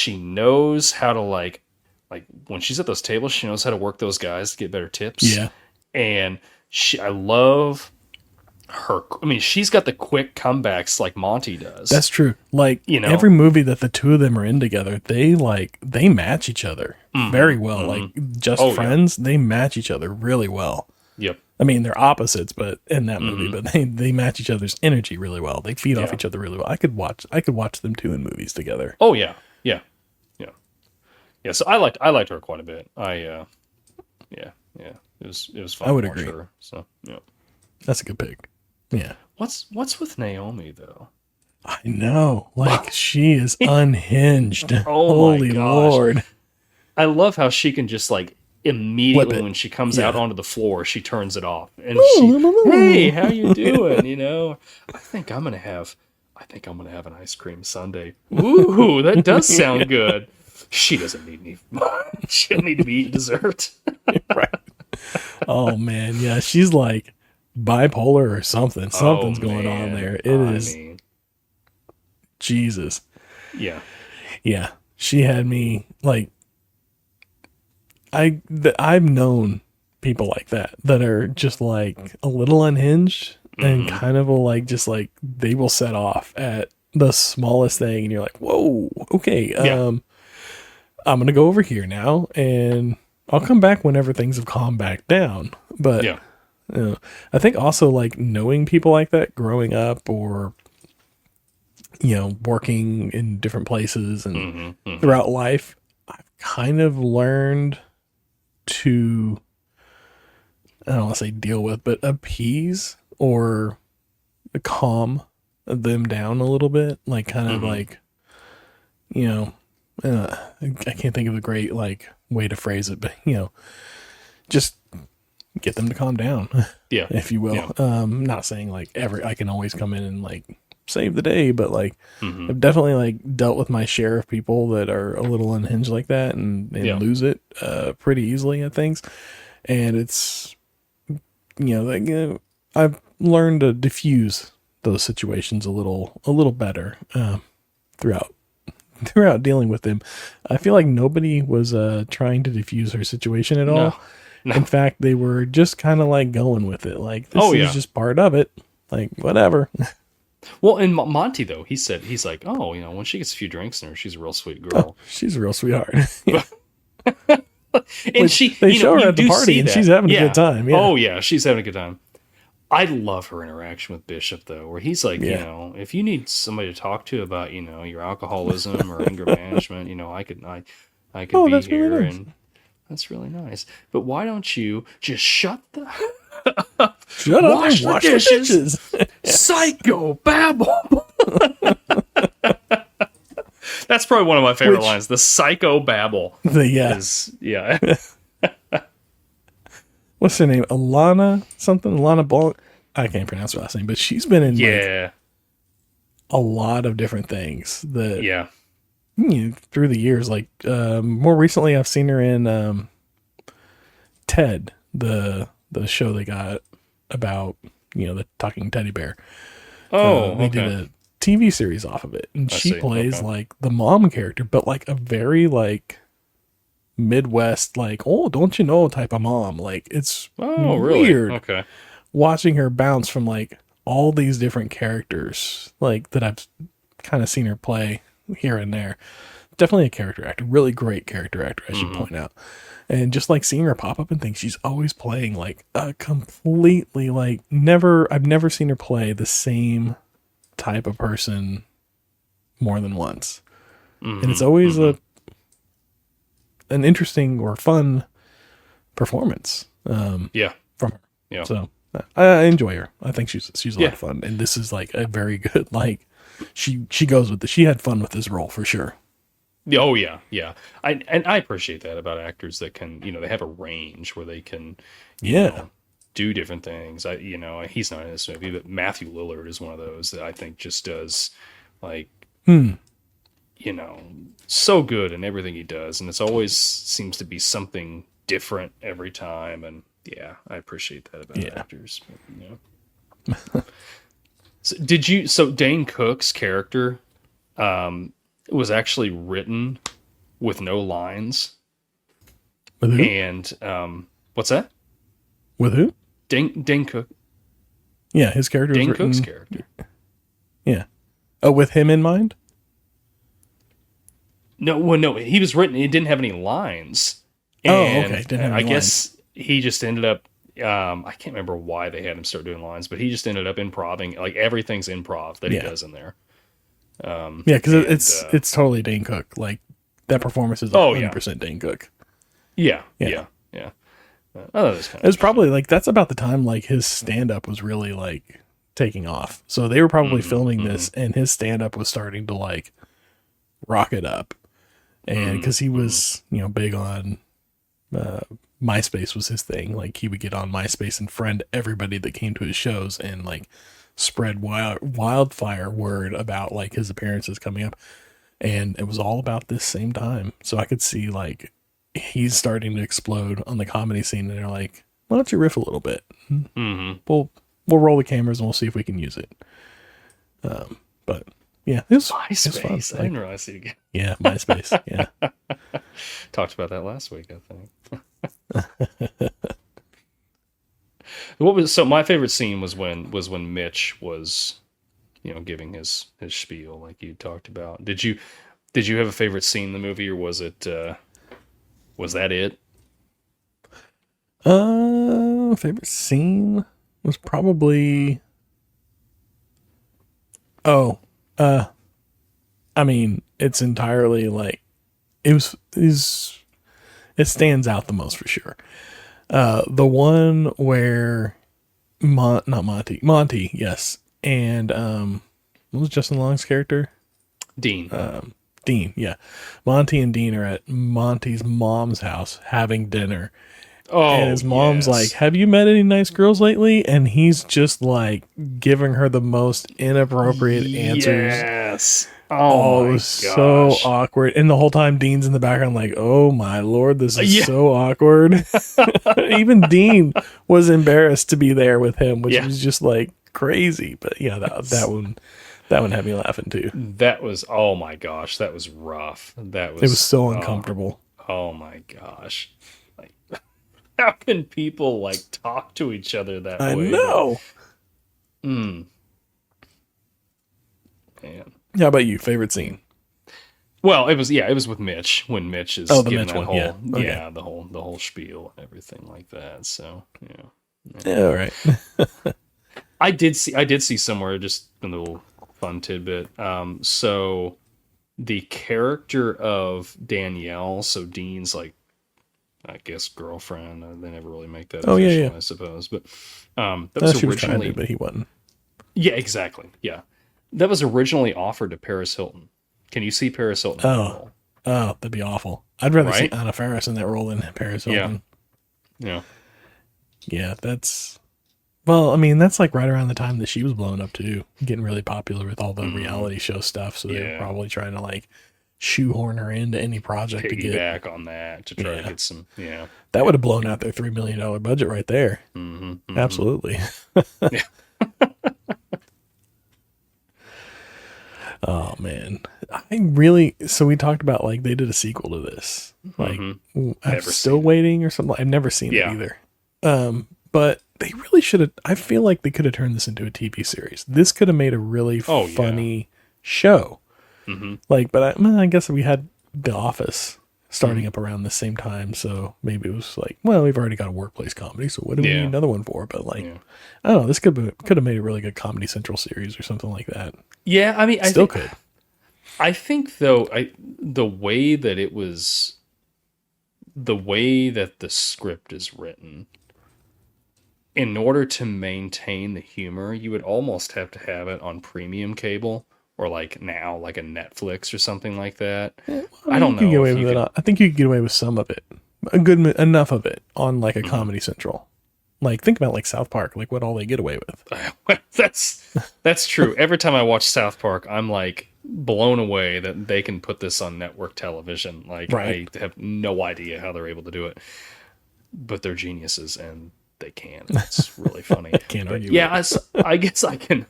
knows how to like when she's at those tables, she knows how to work those guys to get better tips. Yeah. And I love her. I mean, she's got the quick comebacks like Monty does. That's true. Like every movie that the two of them are in together, they match each other very well. Like friends, they match each other really well. Yep. I mean, they're opposites, but in that movie, but they match each other's energy really well. They feed off each other really well. I could watch them two in movies together. Oh yeah. Yeah, so I liked her quite a bit. It was fun. I would to watch agree. her, so yeah, that's a good pick. Yeah. What's with Naomi though? I know, like she is unhinged. Oh Holy my gosh. Lord! I love how she can just like immediately when she comes out onto the floor, she turns it off and hey, how you doing? I think I'm gonna have an ice cream sundae. Ooh, that does sound good. She doesn't need any. She doesn't need to be eating dessert. Right. Oh man, yeah, she's like bipolar or something. Something's going on there. It is. Jesus. Yeah. Yeah. She had me like. I've known people like that are just like a little unhinged and kind of will like just like they will set off at the smallest thing, and you're like, whoa, okay. I'm going to go over here now and I'll come back whenever things have calmed back down. But I think also like knowing people like that growing up, or working in different places and throughout life, I've kind of learned to, I don't want to say deal with, but appease or calm them down a little bit. Like kind of like, I can't think of a great like way to phrase it, but just get them to calm down, if you will. Yeah. Not saying like I can always come in and like save the day, but like I've definitely like dealt with my share of people that are a little unhinged like that and lose it pretty easily at things. And it's I've learned to diffuse those situations a little better throughout dealing with them. I feel like nobody was trying to diffuse her situation at all. No. In fact, they were just kind of like going with it. Like, this is just part of it. Like, whatever. Well, and Monty, though, he's like, oh, when she gets a few drinks in her, she's a real sweet girl. Oh, she's a real sweetheart. And they show her at the party, and she's having a good time. Yeah. Oh, yeah, she's having a good time. I love her interaction with Bishop, though, where he's like, if you need somebody to talk to about, your alcoholism or anger management, I could be here, really nice. And that's really nice. But why don't you just shut up and wash the dishes. Psycho babble. That's probably one of my favorite lines. The psycho babble. What's her name? Alana Blanc. I can't pronounce her last name, but she's been in like, a lot of different things that through the years. Like more recently, I've seen her in Ted, the show they got about the talking teddy bear. They did a TV series off of it, and she plays like the mom character, but like a very like Midwest, like, oh, don't you know type of mom. Like, it's weird. Okay. Watching her bounce from like all these different characters, like that I've kind of seen her play here and there. Definitely a character actor, really great character actor, I should point out. And just like seeing her pop up and things, she's always playing like a completely like I've never seen her play the same type of person more than once. And it's always an interesting or fun performance. From her. Yeah. So I enjoy her. I think she's a lot of fun. And this is like a very good, like she goes with she had fun with this role for sure. Oh yeah. I appreciate that about actors that can, they have a range where they can, do different things. He's not in this movie, but Matthew Lillard is one of those that I think just does like, so good in everything he does, and it's always seems to be something different every time. And I appreciate that about actors. So Dane Cook's character, was actually written with no lines. With who? And what's that? With who? Dane Cook. Yeah, his character. Dane was written, Cook's character. Yeah. Oh, with him in mind? No. He was written. He didn't have any lines. And okay. Didn't have any guess he just ended up. I can't remember why they had him start doing lines, but he just ended up improving. Like everything's improv that he does in there. Because it's totally Dane Cook. Like that performance is 100% Dane Cook. Yeah. It was probably like that's about the time like his stand up was really like taking off. So they were probably filming this, and his stand up was starting to like rocket up, and because he was big on MySpace was his thing. Like he would get on MySpace and friend everybody that came to his shows and like spread wildfire word about like his appearances coming up. And it was all about this same time. So I could see like he's starting to explode on the comedy scene, and they're like, why don't you riff a little bit? We'll roll the cameras and we'll see if we can use it. But yeah, it was MySpace. It was fun. I didn't realize it again. Yeah, MySpace. Yeah. Talked about that last week, I think. So my favorite scene was when Mitch was, giving his spiel like you talked about. Did you have a favorite scene in the movie, or was it was that it? Favorite scene was probably. Oh, I mean, it's entirely like it stands out the most for sure. The one where not Monty, yes, and what was Justin Long's character? Dean. Dean, yeah. Monty and Dean are at Monty's mom's house having dinner. Oh, and his mom's yes. like, have you met any nice girls lately? And he's just like giving her the most inappropriate answers. Yes. Oh, my it was so awkward. And the whole time Dean's in the background like, oh my Lord, this is so awkward. Even Dean was embarrassed to be there with him, which was just like crazy. But yeah, that one had me laughing too. That was, oh my gosh, that was rough. It was so uncomfortable. Oh my gosh. Like, how can people like talk to each other that way? I know. Man. How about you? Favorite scene? Well, it was with Mitch, when Mitch is the giving Mitch that one, whole okay. the whole spiel and everything like that. So Yeah, all right. I did see somewhere, just a little fun tidbit. So the character of Danielle, so Dean's like, I guess, girlfriend. They never really make that official, I suppose. But that was she originally, was trying to, but he wasn't. Yeah, exactly. Yeah, that was originally offered to Paris Hilton. Can you see Paris Hilton in that role? Oh, that'd be awful. I'd rather see Anna Faris in that role than Paris Hilton. Yeah. Yeah, that's... Well, I mean, that's like right around the time that she was blowing up too, getting really popular with all the reality show stuff. So they were probably trying to like shoehorn her into any project to get back on that to try to get some. Yeah, that would have blown out their $3 million budget right there. Absolutely. Oh man, so we talked about like they did a sequel to this. Like I'm still waiting or something. I've never seen it either. But they really should have. I feel like they could have turned this into a TV series. This could have made a really funny show. Like, but I guess we had The Office starting up around the same time, so maybe it was like, well, we've already got a workplace comedy, so what do we need another one for? But like, I don't know, this could have made a really good Comedy Central series or something like that. Yeah, I mean, I think I think though, the way that the script is written, in order to maintain the humor, you would almost have to have it on premium cable, or like now, like a Netflix or something like that. I don't know. I think you could get away with some of it, enough of it on like a Comedy Central. Like, think about like South Park, like what all they get away with. That's true. Every time I watch South Park, I'm like blown away that they can put this on network television. Like, I have no idea how they're able to do it, but they're geniuses and they can. It's really funny. Can't argue. Yeah, I guess I could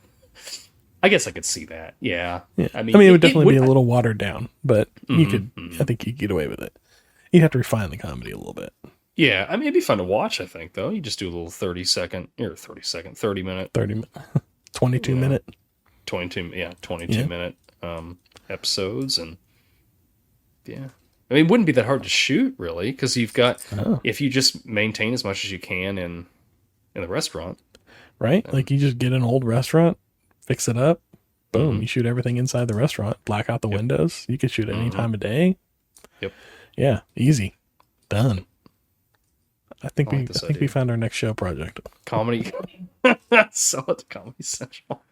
see that. Yeah. I mean, it would definitely be a little watered down, but you could. I think you could get away with it. You'd have to refine the comedy a little bit. Yeah, I mean, it'd be fun to watch, I think, though. You just do a little 30 minute. 22 minute. 22 minute episodes. And yeah. I mean, it wouldn't be that hard to shoot, really, because you've got, if you just maintain as much as you can in the restaurant. Right? Like, you just get an old restaurant, fix it up, boom, you shoot everything inside the restaurant, black out the windows. You could shoot any time of day. Yep. Yeah, easy. Done. I think we found our next show project. Comedy. Sell it to Comedy Central.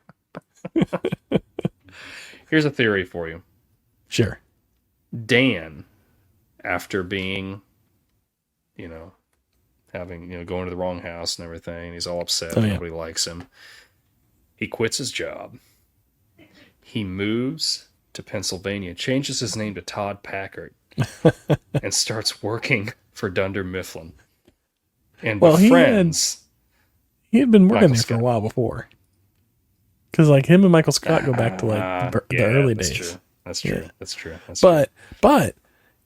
Here's a theory for you. Sure. Dan, after being, going to the wrong house and everything, he's all upset. Nobody likes him. He quits his job. He moves to Pennsylvania, changes his name to Todd Packard, and starts working for Dunder Mifflin. And befriends. He had been working there for a while before. Because like him and Michael Scott go back to like the early days. That's true. Yeah. That's true. But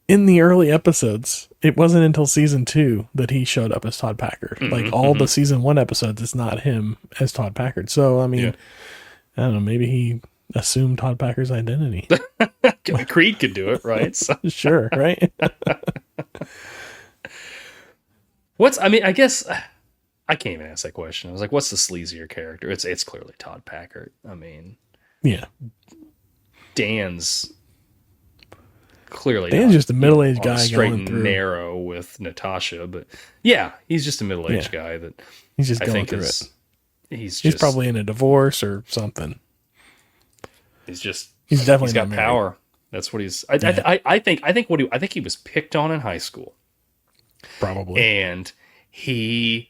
in the early episodes, it wasn't until season 2 that he showed up as Todd Packard. Like all the season 1 episodes, it's not him as Todd Packard. So I mean, I don't know. Maybe he assumed Todd Packard's identity. Creed could do it, right? So. Sure, right? I can't even ask that question. I was like, what's the sleazier character? It's clearly Todd Packard. I mean, Yeah. Dan's clearly Dan's not, just a middle-aged on a guy straight going and through. narrow with Natasha, but yeah, he's just a middle-aged guy that He's just I going think through is it. he's He's probably in a divorce or something. he's definitely he's got not married. power. That's what he's. I think he was picked on in high school, Probably. and he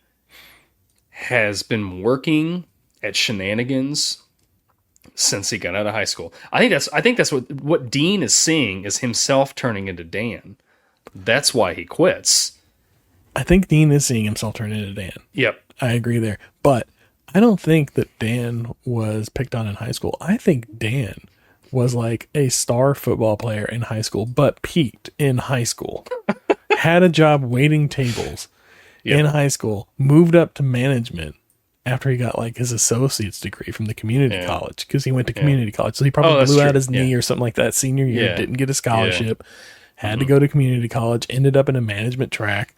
has been working at shenanigans since he got out of high school. I think that's what Dean is seeing is himself turning into Dan. That's why he quits. I think Dean is seeing himself turn into Dan. Yep. I agree there. But I don't think that Dan was picked on in high school. I think Dan was like a star football player in high school, but peaked in high school. Had a job waiting tables in high school, moved up to management after he got like his associate's degree from the community college, because he went to community college. So he probably blew out his knee or something like that senior year, didn't get a scholarship, had to go to community college, ended up in a management track.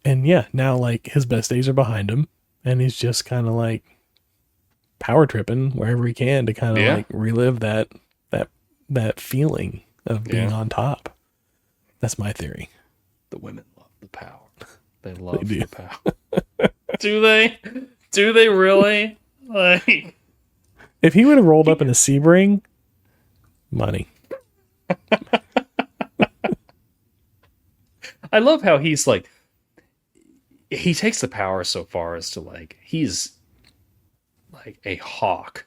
And now like his best days are behind him, and he's just kind of like power tripping wherever he can to kind of like relive that feeling of being on top. That's my theory. The women love the power. They love They do. the power. Do they? Do they really? Like, If he would have rolled up in a Sebring, money. I love how he's like, he takes the power so far as to like, he's like a hawk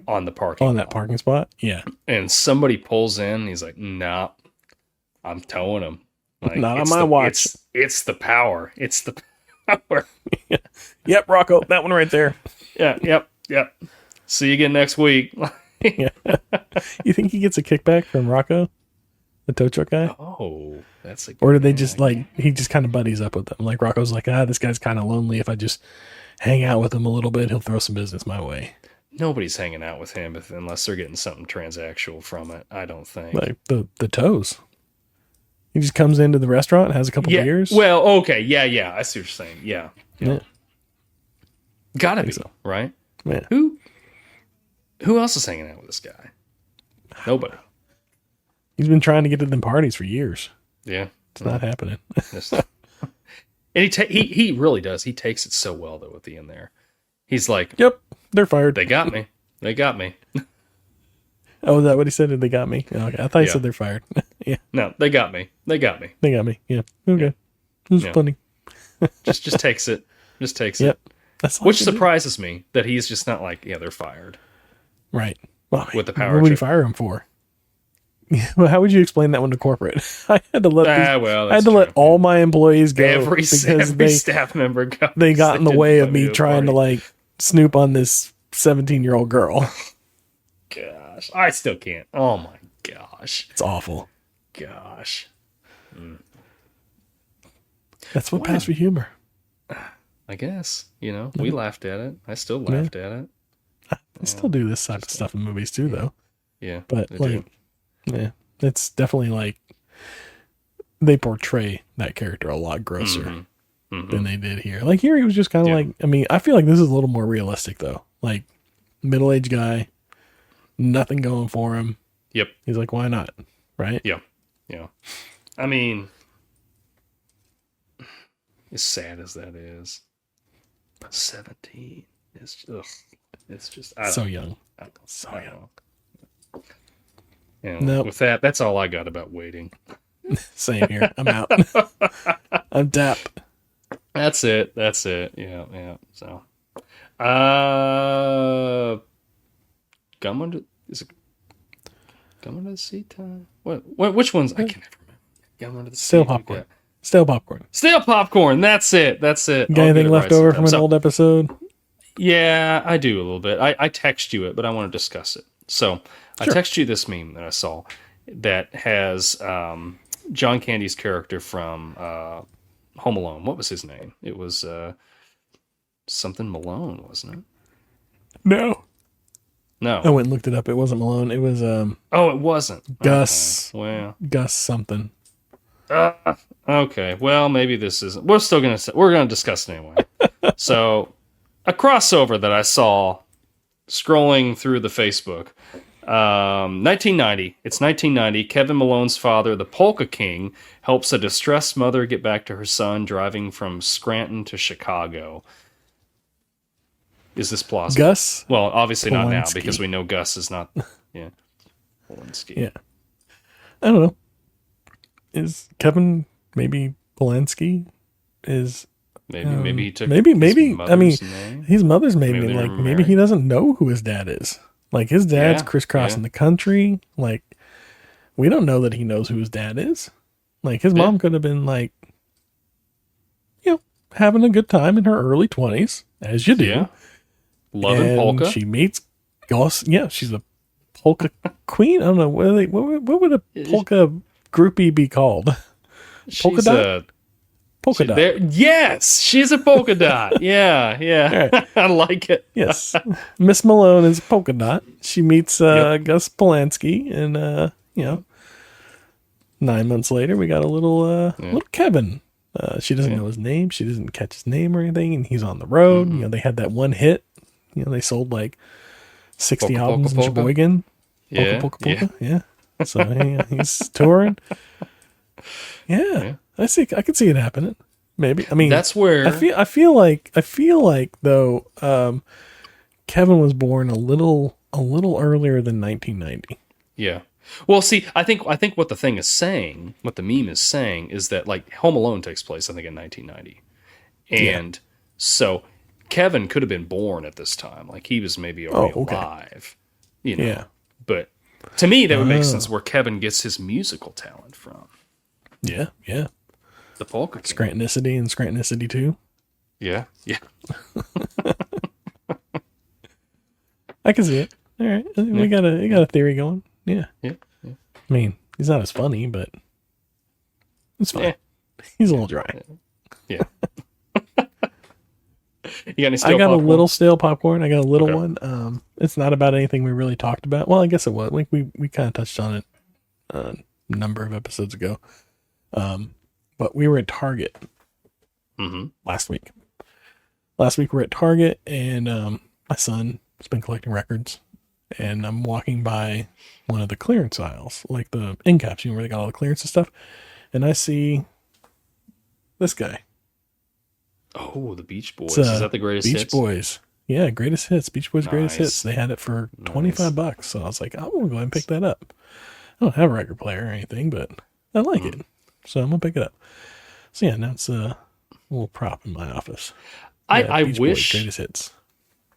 on the parking On that lot. parking spot? Yeah. And somebody pulls in, and he's like, nah, I'm towing him. Like, Not on it's my watch. It's the power. It's the power. Yep, Rocco, that one right there. Yep. See you again next week. Yeah. You think he gets a kickback from Rocco, the tow truck guy? Oh, that's a good Or do they one. just like, he just kind of buddies up with them? Like Rocco's like, this guy's kind of lonely. If I just hang out with him a little bit, he'll throw some business my way. Nobody's hanging out with him unless they're getting something transactional from it. I don't think. Like the tows. He just comes into the restaurant, has a couple beers. Well, okay. Yeah. I see what you're saying. Yeah. Yeah. Gotta be, so. right? Yeah. Who else is hanging out with this guy? Nobody. He's been trying to get to them parties for years. Yeah. It's not happening. And he really does. He takes it so well, though, at the end there. He's like, Yep, they're fired. they got me. They got me. Oh, is that what he said? Did they got me? Okay, I thought he Yeah. said they're fired. Yeah, No, they got me. They got me. they got me. Yeah, okay. It was Yeah. funny. Just takes it. Just takes Yep. it. That's all Which you can do. surprises me that he's just not like, yeah, they're fired. Right. Well, I mean, With the power what would you trip. fire him for? Well, how would you explain that one to corporate? I had to let Well, I had to let all my employees go every because staff member goes. they got in the didn't way let of me to a trying to party. like snoop on this 17-year-old girl. Gosh, I still can't. Oh my gosh. It's awful. Gosh. That's what passed for humor. I guess, we laughed at it. I still laughed at it. I still do this type of stuff in movies too, though. Yeah. But I like, do. yeah, it's definitely like they portray that character a lot grosser than they did here. Like here, he was just kind of like, I mean, I feel like this is a little more realistic though. Like middle-aged guy, nothing going for him. Yep. He's like, why not? Right? Yeah. I mean, as sad as that is, 17 is it's just So young. So young. young. Nope. With that, that's all I got about waiting. Same here. I'm out. I'm dap. That's it. Yeah. So, gum under is it gum under the seat time? What? Which ones? I can never remember. Gum under the seat. Stale popcorn. Stale popcorn. Stale popcorn. That's it. You got I'll get anything it left right over sometime. from an So- old episode? Yeah, I do a little bit. I text you it, but I want to discuss it. So I text you this meme that I saw that has John Candy's character from Home Alone. What was his name? It was something Malone, wasn't it? No. No. I went and looked it up. It wasn't Malone. It was Oh, it wasn't. Gus. Okay. Well, Gus something. Okay, well, maybe this isn't. We're gonna discuss it anyway. So, a crossover that I saw scrolling through the Facebook. 1990. It's 1990. Kevin Malone's father, the Polka King, helps a distressed mother get back to her son driving from Scranton to Chicago. Is this plausible? Gus? Well, obviously not now Polanski. because we know Gus is not. Yeah. Polanski. Yeah. I don't know. Is Kevin maybe Polanski? Is Maybe he took maybe his I mean mother's name. his mother's maiden Maybe name. they Like were maybe married. he doesn't know who his dad is. Like his dad's Yeah, crisscrossing yeah. the country. Like we don't know that he knows who his dad is. Like his mom could have been like, having a good time in her early 20s, as you do. Yeah. Loving and polka. she meets Gus. Yeah, she's a polka queen. I don't know what would a polka groupie be called? Polka She's dot? Polka dot. Yes, she's a polka dot. Yeah. All right. I like it. Yes. Miss Malone is polka dot. She meets Gus Polanski, and 9 months later we got a little Kevin. She doesn't know his name. She doesn't catch his name or anything, and he's on the road. Mm-hmm. They had that one hit. They sold like 60 Polka, albums polka, in polka. Sheboygan. Yeah, Polka. Yeah. So he's touring. Yeah. I could see it happening. Maybe. I mean, That's where I feel like though Kevin was born a little earlier than 1990. Yeah. Well, see, I think what the thing is saying, what the meme is saying, is that like Home Alone takes place, I think, in 1990, and so Kevin could have been born at this time, like he was maybe already alive, Yeah. But to me, that would make sense where Kevin gets his musical talent from. Yeah. The polka King. Scrantonicity and Scrantonicity 2. Yeah. I can see it. All right, we got a theory going. Yeah. Yeah. I mean, he's not as funny, but it's fine. Yeah. He's a little dry. Yeah. You got any I stale got popcorn? a little stale popcorn. I got a little one. It's not about anything we really talked about. Well, I guess it was. Like we kind of touched on it a number of episodes ago. But we were at Target last week. Last week we were at Target, and my son has been collecting records, and I'm walking by one of the clearance aisles, like the end caps, where they got all the clearance and stuff, and I see this guy. Oh, the Beach Boys. It's, Is that the greatest Beach hits? Boys. Yeah, greatest hits. Beach Boys greatest Nice. hits. They had it for $25, so I was like, I'm gonna go ahead and pick that up. I don't have a record player or anything, but I like it, so I'm gonna pick it up. So yeah, now it's a little prop in my office. I Beach Boys wish greatest hits.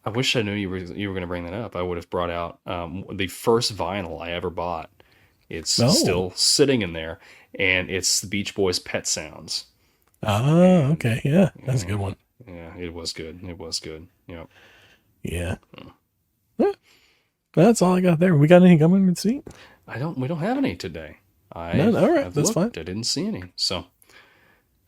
I wish I knew you were going to bring that up. I would have brought out the first vinyl I ever bought. It's still sitting in there, and it's the Beach Boys' Pet Sounds. Ah, okay, yeah, that's a good one. Yeah, it was good. It was good. Yep. Yeah. Yeah. That's all I got there. We got any coming to see? We don't have any today. None? All right, I've that's looked. fine. I didn't see any. So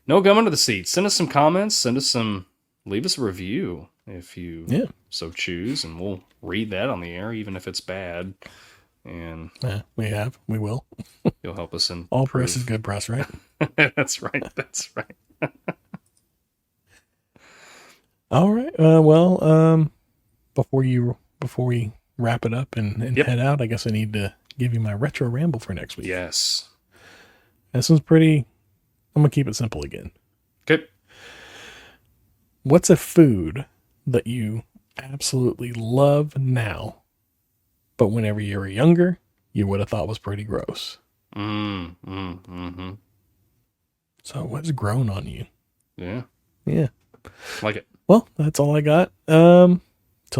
no gum under the seat. Send us some comments. Leave us a review if you so choose, and we'll read that on the air, even if it's bad. And Yeah, we will. you'll help us in All press is good press, right? That's right. That's right. All right. Well, before we wrap it up and head out, I guess I need to give you my retro ramble for next week. Yes. This one's pretty. I'm gonna keep it simple again. Good. What's a food that you absolutely love now, but whenever you were younger, you would have thought was pretty gross? Mm-hmm. So what's grown on you? Yeah. Yeah. Like it. Well, that's all I got. Till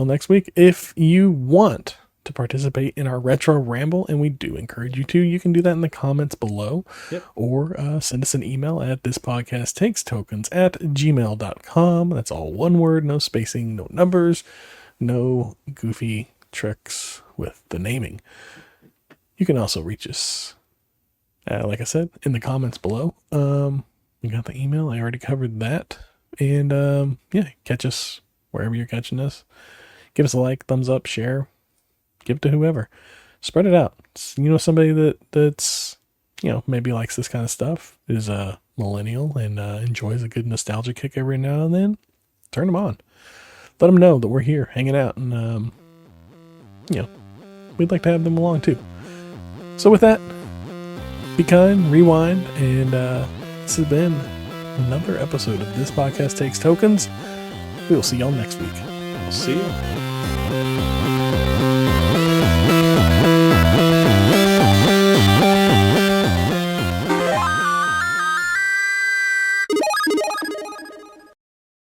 next week. If you want to participate in our retro ramble, and we do encourage you to, you can do that in the comments below. Yep. Or send us an email at thispodcasttakestokens@gmail.com. That's all one word, no spacing, no numbers, no goofy tricks with the naming. You can also reach us, like I said, in the comments below. You got the email. I already covered that. And catch us wherever you're catching us. Give us a like, thumbs up, share. Give it to whoever. Spread it out. Somebody that's maybe likes this kind of stuff, is a millennial and enjoys a good nostalgia kick every now and then, turn them on. Let them know that we're here hanging out, and we'd like to have them along too. So with that, be kind, rewind, and this has been another episode of This Podcast Takes Tokens. We will see y'all next week. We'll see you.